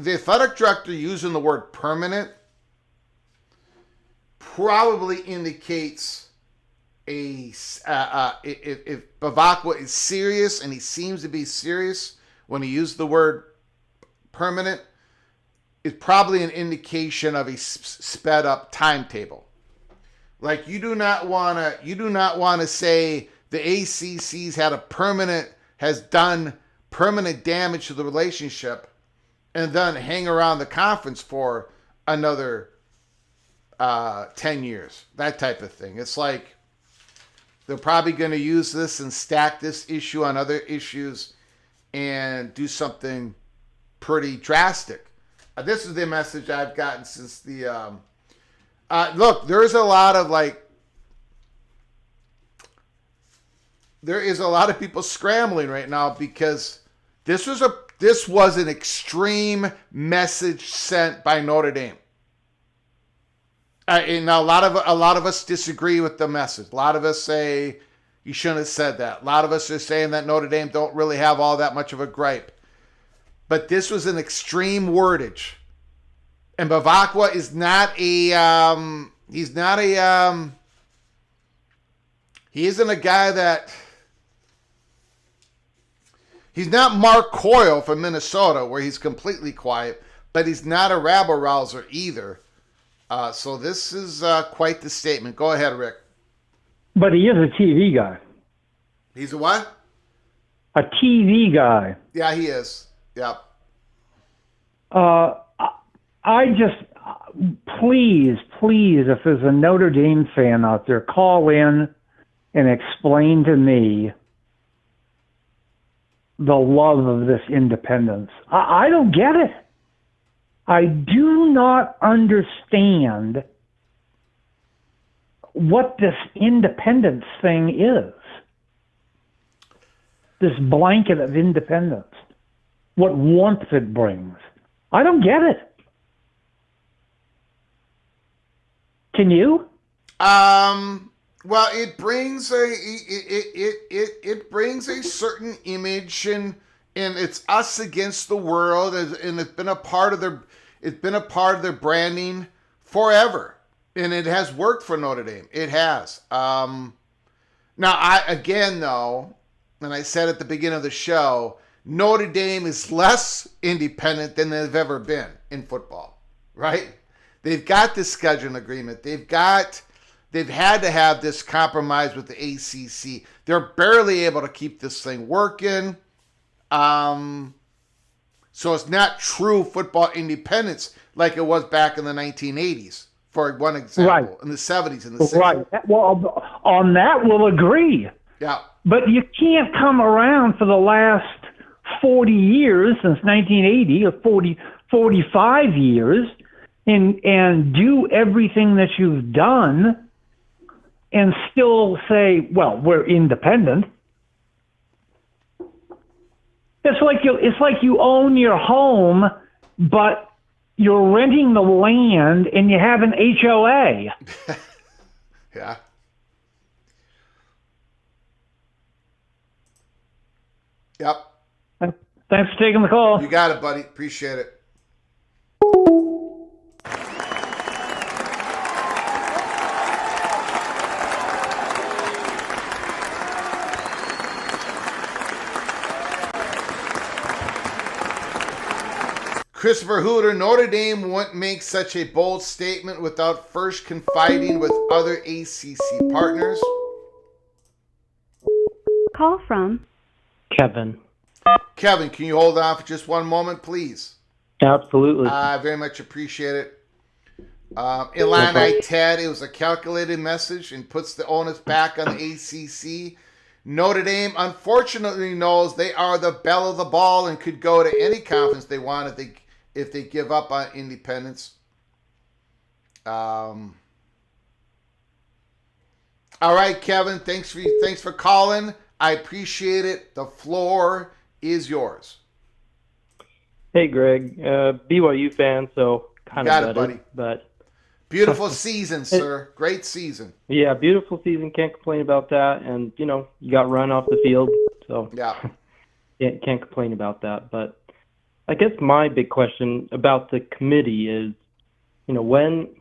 athletic director using the word permanent probably indicates if Bavakwa is serious, and he seems to be serious when he used the word permanent, it's probably an indication of a sped up timetable. Like you do not want to say the ACC's has done permanent damage to the relationship and then hang around the conference for another 10 years, that type of thing. It's like they're probably going to use this and stack this issue on other issues and do something pretty drastic. This is the message I've gotten since the look, there is a lot of people scrambling right now because this was an extreme message sent by Notre Dame. And a lot of us disagree with the message. A lot of us say you shouldn't have said that. A lot of us are saying that Notre Dame don't really have all that much of a gripe. But this was an extreme wordage. And Bavakwa is not he isn't a guy that, he's not Mark Coyle from Minnesota where he's completely quiet, but he's not a rabble-rouser either. So this is quite the statement. Go ahead, Rick. But he is a TV guy. He's a what? A TV guy. Yeah, he is. Yep. I just, please, if there's a Notre Dame fan out there, call in and explain to me the love of this independence. I don't get it. I do not understand what this independence thing is. This blanket of independence. What warmth it brings. I don't get it. Can you? Well, it brings it brings a certain image, and it's us against the world, and it's been a part of their branding forever, and it has worked for Notre Dame. It has. Now, and I said at the beginning of the show, Notre Dame is less independent than they've ever been in football, right? They've got this scheduling agreement. They've had to have this compromise with the ACC. They're barely able to keep this thing working. So it's not true football independence like it was back in the 1980s, for one example, right. In the 70s and the 60s. Right. Well, on that we'll agree. Yeah. But you can't come around for the last 40 years, since 1980, or 45 years, and do everything that you've done and still say, well, we're independent. It's like you own your home, but you're renting the land and you have an HOA. Yeah. Yep. Thanks for taking the call. You got it, buddy. Appreciate it. Christopher Hooter, Notre Dame wouldn't make such a bold statement without first confiding with other ACC partners. Call from Kevin. Kevin, can you hold on for just one moment, please? Absolutely. I very much appreciate it. Illini Ted, it was a calculated message and puts the onus back on the ACC. Notre Dame, unfortunately, knows they are the belle of the ball and could go to any conference they want if they give up on independence. All right, Kevin, thanks for calling. I appreciate it. The floor is yours. Hey, Greg. BYU fan, so kind Got of it, buddy. But beautiful season, sir. Great season. Yeah, beautiful season. Can't complain about that. And you got run off the field, so Yeah. can't complain about that. But I guess my big question about the committee is, when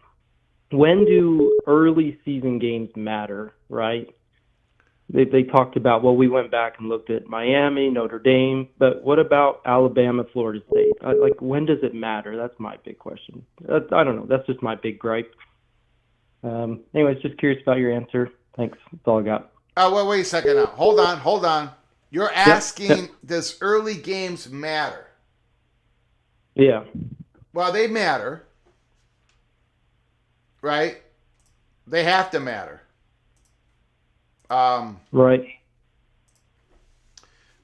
do early season games matter, right? They talked about, we went back and looked at Miami, Notre Dame, but what about Alabama, Florida State? When does it matter? That's my big question. I don't know. That's just my big gripe. Anyways, just curious about your answer. Thanks. That's all I got. Wait a second now. Hold on. You're asking, does early games matter? Yeah. Well, they matter. Right? They have to matter. Right.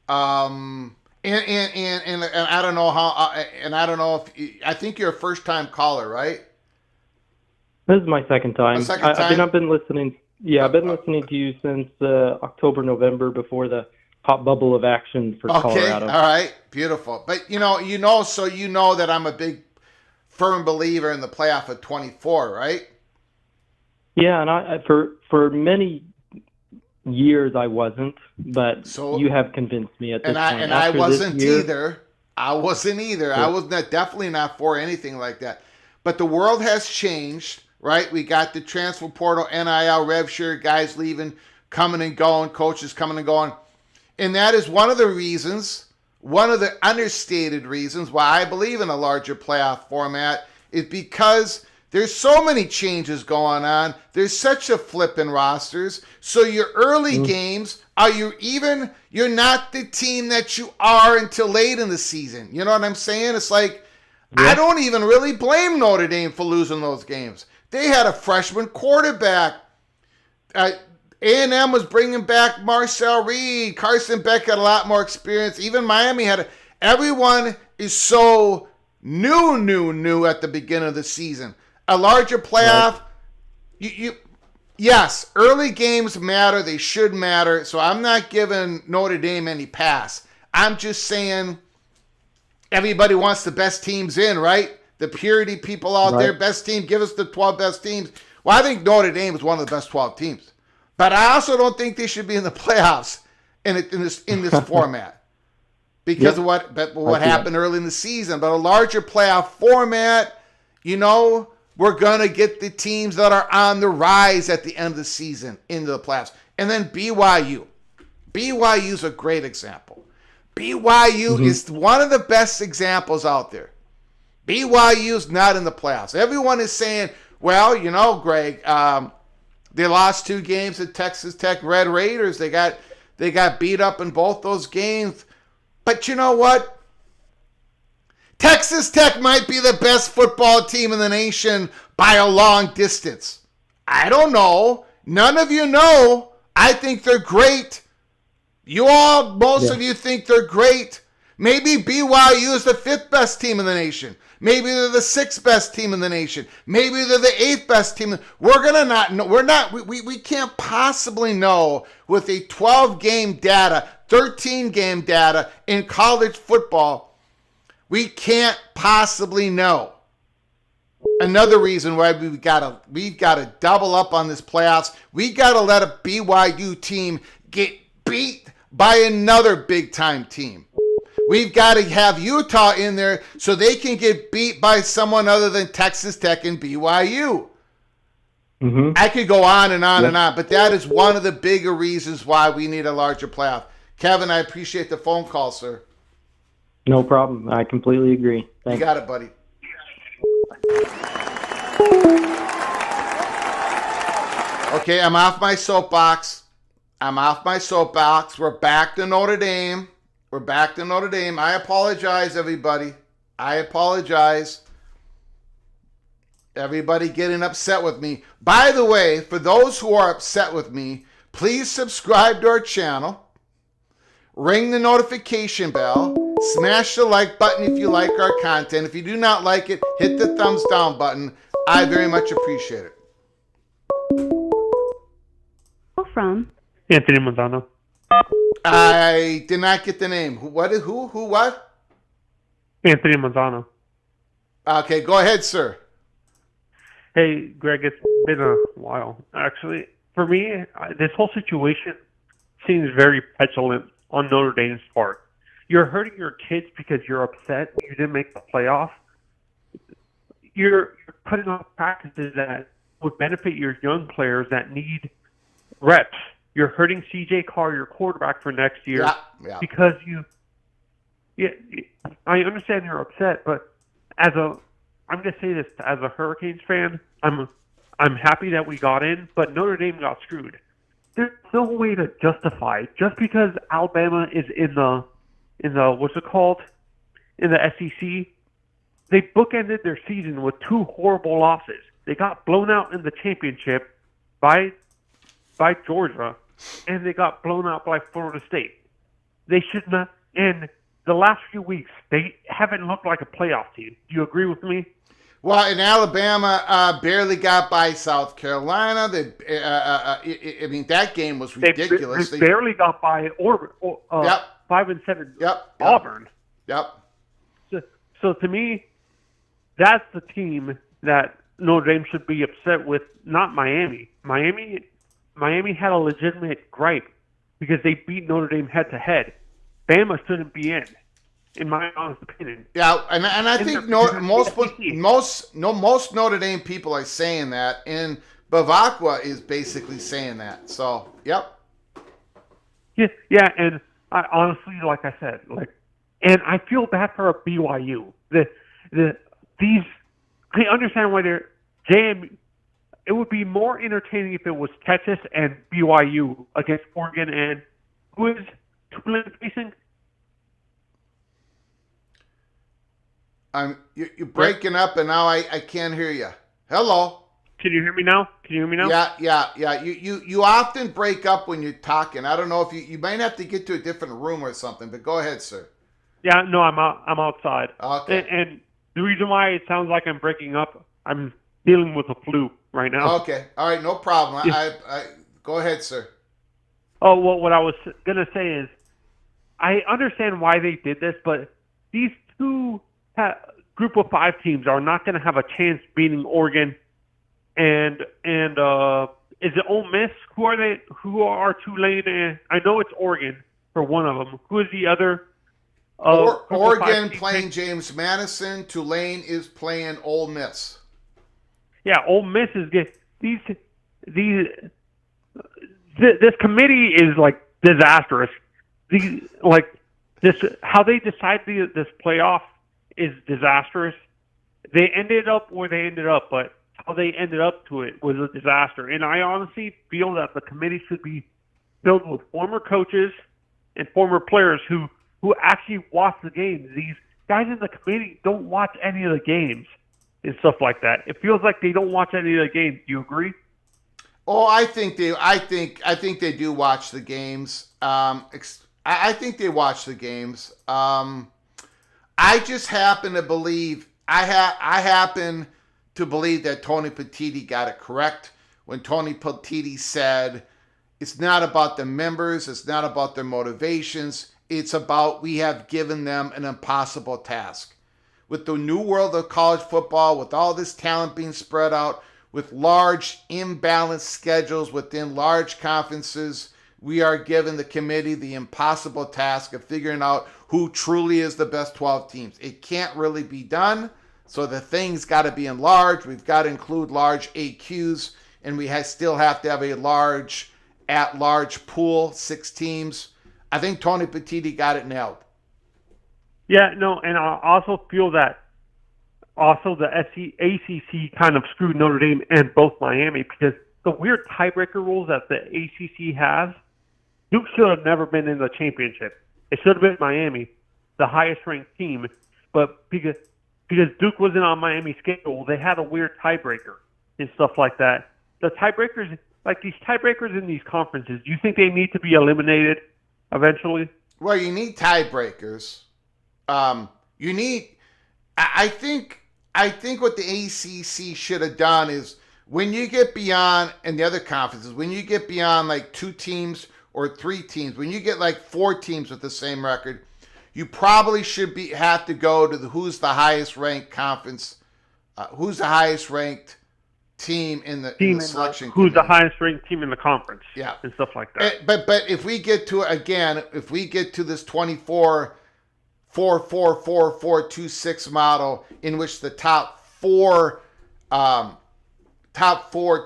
And I don't know how, and I don't know if, I think you're a first time caller, right? This is my second time. I've been listening. Yeah, I've been listening to you since October, November, before the hot bubble of action for Colorado. All right, beautiful. But you know that I'm a big, firm believer in the playoff of 24, right? Yeah, and for many years I wasn't, but So- you have convinced me at this And point. I After wasn't this year, either. I wasn't either. Sure. I was definitely not for anything like that. But the world has changed, right? We got the transfer portal, NIL, rev share, guys leaving, coming and going, coaches coming and going. And that is one of the reasons, one of the understated reasons why I believe in a larger playoff format is because there's so many changes going on. There's such a flip in rosters. So your early games, you're not the team that you are until late in the season. You know what I'm saying? It's like, I don't even really blame Notre Dame for losing those games. They had a freshman quarterback. A&M was bringing back Marcel Reed. Carson Beck had a lot more experience. Even Miami everyone is so new at the beginning of the season. A larger playoff, yes, early games matter. They should matter. So I'm not giving Notre Dame any pass. I'm just saying everybody wants the best teams in, right? The purity people out there, best team, give us the 12 best teams. Well, I think Notre Dame is one of the best 12 teams. But I also don't think they should be in the playoffs in this format because of what happened early in the season. But a larger playoff format, we're going to get the teams that are on the rise at the end of the season into the playoffs. And then BYU. BYU is a great example. BYU is one of the best examples out there. BYU is not in the playoffs. Everyone is saying, well, Greg, they lost 2 games at Texas Tech Red Raiders. They got beat up in both those games. But you know what? Texas Tech might be the best football team in the nation by a long distance. I don't know. None of you know. I think they're great. Most of you think they're great. Maybe BYU is the 5th best team in the nation. Maybe they're the 6th best team in the nation. Maybe they're the 8th best team. We're gonna not know. We can't possibly know with a 12-game data, 13-game data in college football. We can't possibly know. Another reason why we've got to double up on this playoffs. We got to let a BYU team get beat by another big-time team. We've got to have Utah in there so they can get beat by someone other than Texas Tech and BYU. I could go on and on and on, but that is one of the bigger reasons why we need a larger playoff. Kevin, I appreciate the phone call, sir. No problem. I completely agree. Thanks. You got it, buddy. Okay, I'm off my soapbox. We're back to Notre Dame. I apologize, everybody. I apologize. Everybody getting upset with me. By the way, for those who are upset with me, please subscribe to our channel. Ring the notification bell. Smash the like button if you like our content. If you do not like it, hit the thumbs down button. I very much appreciate it. From Anthony Manzano. I did not get the name. What? Anthony Manzano. Okay, go ahead, sir. Hey, Greg, it's been a while. Actually, for me, this whole situation seems very petulant on Notre Dame's part. You're hurting your kids because you're upset you didn't make the playoff. You're putting off practices that would benefit your young players that need reps. You're hurting C.J. Carr, your quarterback, for next year because I understand you're upset, but I'm going to say this as a Hurricanes fan, I'm happy that we got in, but Notre Dame got screwed. There's no way to justify just because Alabama is in the what's it called, in the SEC. They bookended their season with 2 horrible losses. They got blown out in the championship by Georgia, and they got blown out by Florida State. They should not. And the last few weeks, they haven't looked like a playoff team. Do you agree with me? Well, in Alabama, barely got by South Carolina. I mean, that game was ridiculous. They barely got by 5-7 Auburn. Yep. So to me, that's the team that Notre Dame should be upset with not Miami. Miami had a legitimate gripe because they beat Notre Dame head to head. Bama shouldn't be in my honest opinion. Yeah, and I think most Notre Dame people are saying that, and Bavacqua is basically saying that. So, yep. Yeah, and I honestly, like I said, and I feel bad for BYU. I understand why they're JM. It would be more entertaining if it was Texas and BYU against Oregon and who is Tulane facing? You're breaking up, and now I can't hear you. Hello. Can you hear me now? Yeah. You often break up when you're talking. I don't know if you might have to get to a different room or something, but go ahead, sir. Yeah, no, I'm outside. Okay. And the reason why it sounds like I'm breaking up, I'm dealing with a flu right now. Okay. All right, no problem. Yeah. I go ahead, sir. Oh, well, what I was gonna say is, I understand why they did this, but these two group of 5 teams are not going to have a chance beating Oregon and is it Ole Miss? Who are they? Who are Tulane? And I know it's Oregon for one of them. Who is the other? Oregon playing James Madison. Tulane is playing Ole Miss. Yeah, Ole Miss is good. This committee is like disastrous. How they decide this playoff is disastrous. They ended up where they ended up, but how they ended up to it was a disaster. And I honestly feel that the committee should be filled with former coaches and former players who actually watch the games. These guys in the committee don't watch any of the games and stuff like that. It feels like they don't watch any of the games. Do you agree? Oh, I think they do watch the games. I think they watch the games. I just happen to believe I happen to believe that Tony Petitti got it correct when Tony Petitti said it's not about the members, it's not about their motivations, it's about we have given them an impossible task. With the new world of college football, with all this talent being spread out, with large imbalanced schedules within large conferences, we are giving the committee the impossible task of figuring out who truly is the best 12 teams. It can't really be done, so the thing's got to be enlarged. We've got to include large AQs, and we still have to have a large at-large pool, 6 teams. I think Tony Petitti got it nailed. Yeah, no, and I also feel that also the ACC kind of screwed Notre Dame and both Miami because the weird tiebreaker rules that the ACC has, Duke should have never been in the championship. It should have been Miami, the highest-ranked team, but because Duke wasn't on Miami's schedule, they had a weird tiebreaker and stuff like that. The tiebreakers, like these tiebreakers in these conferences, do you think they need to be eliminated eventually? Well, you need tiebreakers. I think what the ACC should have done is when you get beyond, and the other conferences, when you get beyond like 2 teams or 3 teams, when you get like 4 teams with the same record, you probably should have to go to who's the highest ranked conference, who's the highest ranked team in the selection committee. Who's the highest ranked team in the conference? Yeah, and stuff like that. But if we get to if we get to this 24-4-4-4-4-2-6 model in which the top four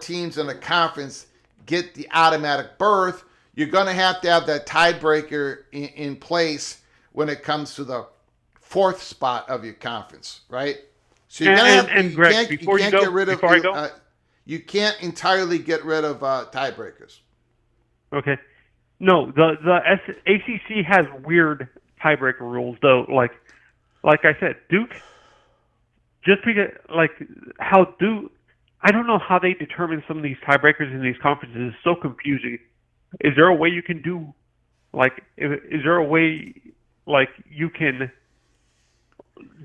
teams in the conference get the automatic berth, you're going to have that tiebreaker in place when it comes to the 4th spot of your conference, right? So you're going to have, and Greg, you can't entirely get rid of tiebreakers. Okay. No, the ACC has weird tiebreaker rules, though. Like I said, Duke, just because, how Duke, I don't know how they determine some of these tiebreakers in these conferences. It's so confusing. Is there a way you can do, is there a way, you can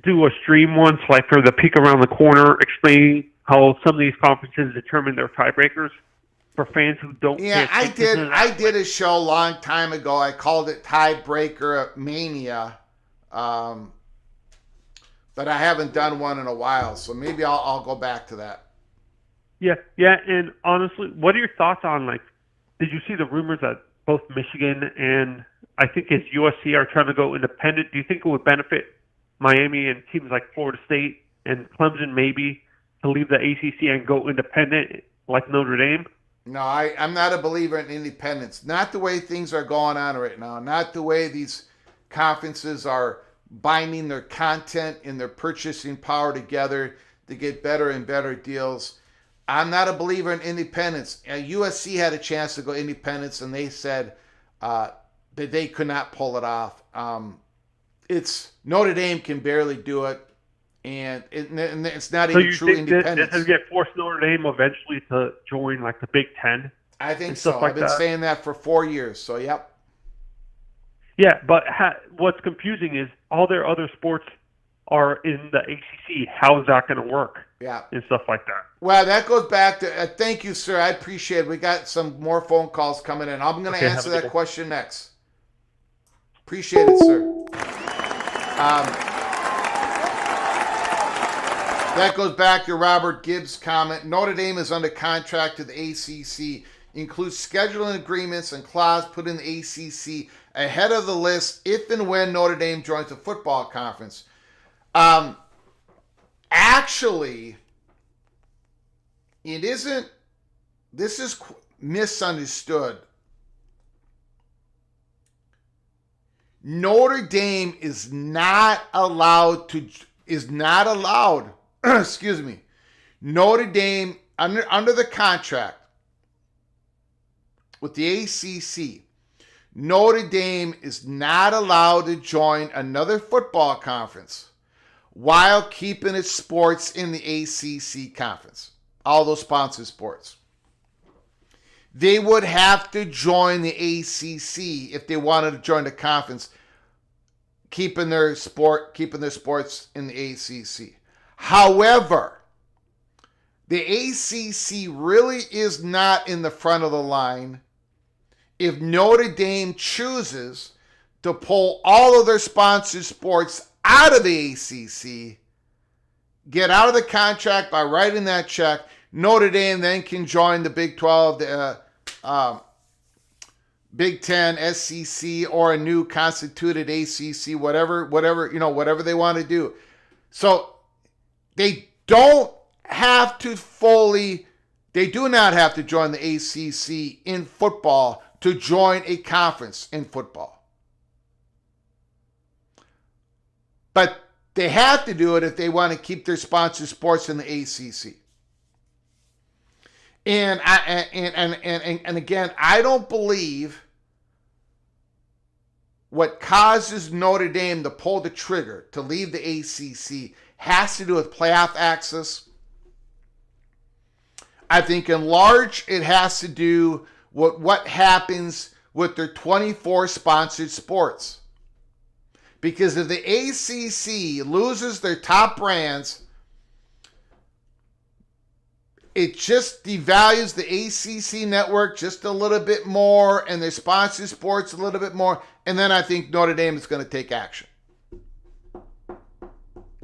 do a stream once, for the Peek Around the Corner, explaining how some of these conferences determine their tiebreakers for fans who don't? Yeah, I did a show a long time ago. I called it Tiebreaker Mania, but I haven't done one in a while, so maybe I'll go back to that. Yeah, and honestly, what are your thoughts on, like, did you see the rumors that both Michigan and I think it's USC are trying to go independent? Do you think it would benefit Miami and teams like Florida State and Clemson maybe to leave the ACC and go independent like Notre Dame? No, I'm not a believer in independence. Not the way things are going on right now. Not the way these conferences are binding their content and their purchasing power together to get better and better deals. I'm not a believer in independence. USC had a chance to go independence, and they said that they could not pull it off. It's Notre Dame can barely do it, and it's not So even you true think that independence. this is going to force Notre Dame eventually to join like the Big Ten? I think and so. stuff like I've been that? saying that for 4 years. So, yep. Yeah, but what's confusing is all their other sports are in the ACC. How is that going to work? Yeah. And stuff like that. Well, that goes back to thank you, sir. I appreciate it. We got some more phone calls coming in. I'm going to Okay, answer have a good that day. question next. Appreciate it, sir. That goes back to Robert Gibbs' comment. Notre Dame is under contract to the ACC. Includes scheduling agreements and clause put in the ACC ahead of the list if and when Notre Dame joins the football conference. Actually, it isn't. This is misunderstood. Notre Dame is not allowed to. Excuse me. Notre Dame under the contract with the ACC. Notre Dame is not allowed to join another football conference while keeping its sports in the ACC conference. All those sponsored sports. They would have to join the ACC if they wanted to join the conference, keeping their sports in the ACC. However, the ACC really is not in the front of the line if Notre Dame chooses to pull all of their sponsored sports out of the ACC, get out of the contract by writing that check. Notre Dame then can join the Big 12, the Big 10, SEC, or a new constituted ACC, whatever they want to do. So they do not have to join the ACC in football to join a conference in football. But they have to do it if they want to keep their sponsored sports in the ACC. And again, I don't believe what causes Notre Dame to pull the trigger to leave the ACC has to do with playoff access. I think in large it has to do with what happens with their 24 sponsored sports. Because if the ACC loses their top brands, it just devalues the ACC network just a little bit more and their sponsored sports a little bit more. And then I think Notre Dame is going to take action.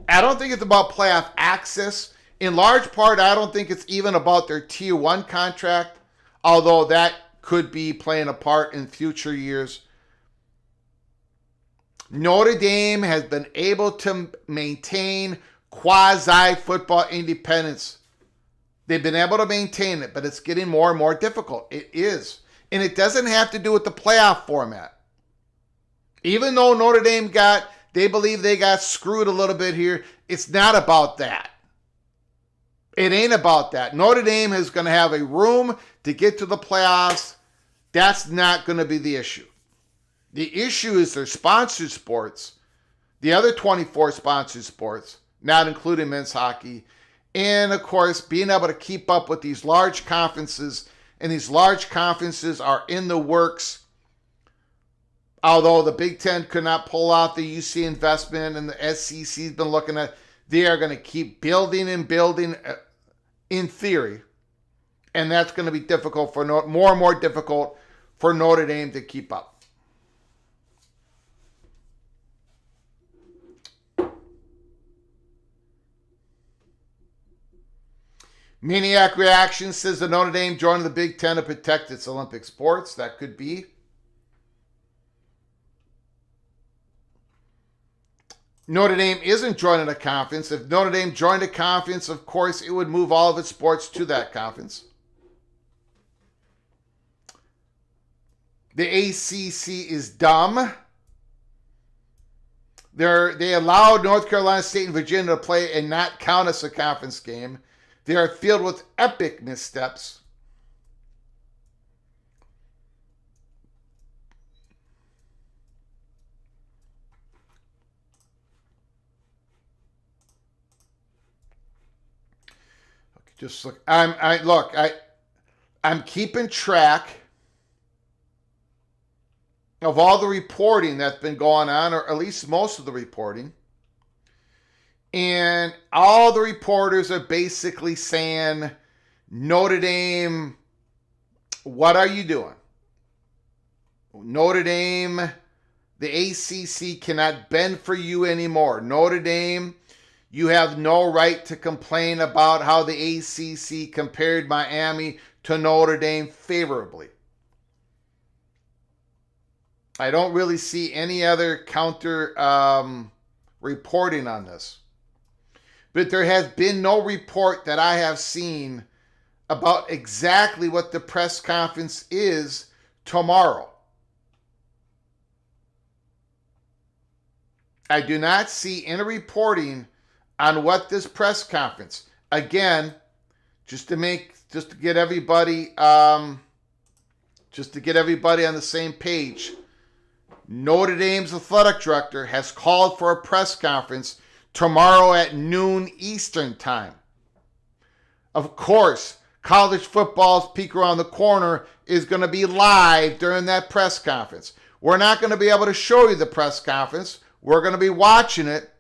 I don't think it's about playoff access. In large part, I don't think it's even about their Tier 1 contract, although that could be playing a part in future years. Notre Dame has been able to maintain quasi-football independence. They've been able to maintain it, but it's getting more and more difficult. It is. And it doesn't have to do with the playoff format. Even though Notre Dame they believe they got screwed a little bit here, it's not about that. It ain't about that. Notre Dame is going to have a room to get to the playoffs. That's not going to be the issue. The issue is their sponsored sports, the other 24 sponsored sports, not including men's hockey, and of course, being able to keep up with these large conferences, and these large conferences are in the works. Although the Big Ten could not pull off the UC investment and the SEC has been looking at, they are going to keep building and building in theory. And that's going to be difficult more and more difficult for Notre Dame to keep up. Maniac Reaction says the Notre Dame joining the Big Ten to protect its Olympic sports. That could be. Notre Dame isn't joining a conference. If Notre Dame joined a conference, of course, it would move all of its sports to that conference. The ACC is dumb. They allowed North Carolina State and Virginia to play and not count as a conference game. They are filled with epic missteps. Okay, just look. I'm keeping track of all the reporting that's been going on, or at least most of the reporting. And all the reporters are basically saying, Notre Dame, what are you doing? Notre Dame, the ACC cannot bend for you anymore. Notre Dame, you have no right to complain about how the ACC compared Miami to Notre Dame favorably. I don't really see any other counter reporting on this. But there has been no report that I have seen about exactly what the press conference is tomorrow. I do not see any reporting on what this press conference. Again, just to get everybody on the same page. Notre Dame's athletic director has called for a press conference tomorrow at noon Eastern time. Of course, college football's peek around the corner is going to be live during that press conference. We're not going to be able to show you the press conference. We're going to be watching it.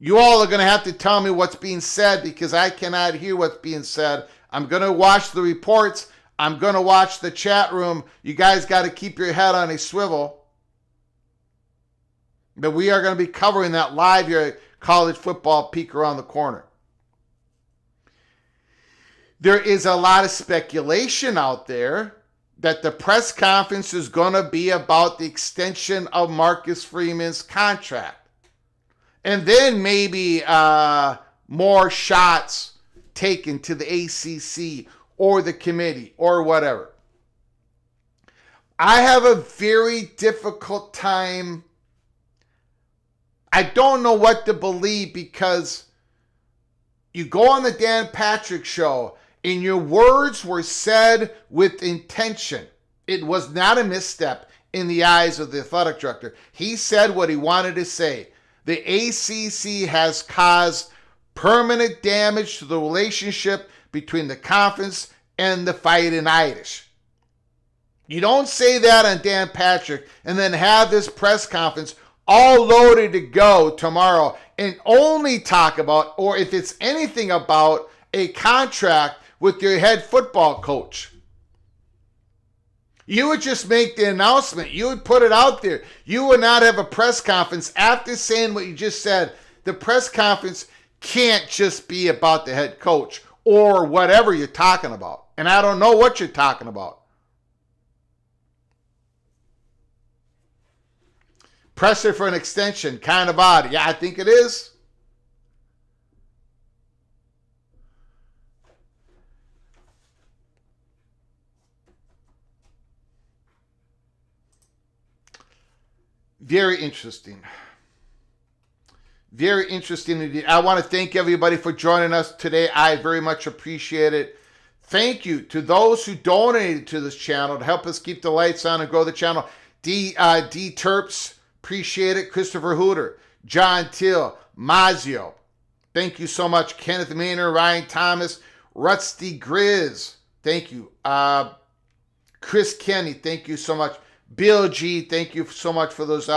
You all are going to have to tell me what's being said because I cannot hear what's being said. I'm going to watch the reports. I'm going to watch the chat room. You guys got to keep your head on a swivel. But we are going to be covering that live here at College Football Peek Around the Corner. There is a lot of speculation out there that the press conference is going to be about the extension of Marcus Freeman's contract. And then maybe more shots taken to the ACC or the committee or whatever. I have a very difficult time. I don't know what to believe because you go on the Dan Patrick Show and your words were said with intention. It was not a misstep in the eyes of the athletic director. He said what he wanted to say. The ACC has caused permanent damage to the relationship between the conference and the Fighting Irish. You don't say that on Dan Patrick and then have this press conference all loaded to go tomorrow and only talk about, or if it's anything about, a contract with your head football coach. You would just make the announcement. You would put it out there. You would not have a press conference after saying what you just said. The press conference can't just be about the head coach or whatever you're talking about. And I don't know what you're talking about. Pressure for an extension, kind of odd. Yeah, I think it is. Very interesting. Very interesting indeed. I want to thank everybody for joining us today. I very much appreciate it. Thank you to those who donated to this channel to help us keep the lights on and grow the channel. D Terps, appreciate it. Christopher Hooter, John Till, Mazio, thank you so much. Kenneth Maynard, Ryan Thomas, Rusty Grizz, thank you. Chris Kenny, thank you so much. Bill G, thank you so much for those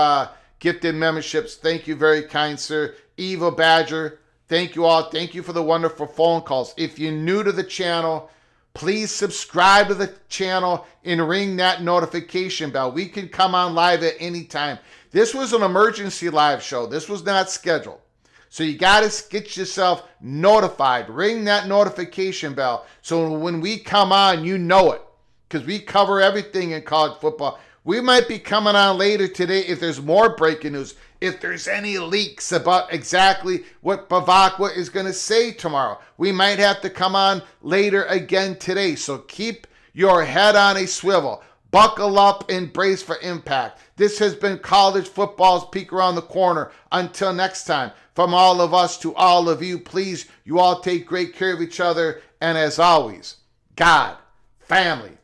gifted memberships. Thank you, very kind, sir. Evil Badger, thank you all. Thank you for the wonderful phone calls. If you're new to the channel, please subscribe to the channel and ring that notification bell. We can come on live at any time. This was an emergency live show. This was not scheduled. So you got to get yourself notified. Ring that notification bell. So when we come on, you know it. Because we cover everything in college football. We might be coming on later today if there's more breaking news. If there's any leaks about exactly what Bavakwa is going to say tomorrow. We might have to come on later again today. So keep your head on a swivel. Buckle up and brace for impact. This has been College Football's Peek Around the Corner. Until next time, from all of us to all of you, please, you all take great care of each other. And as always, God, family,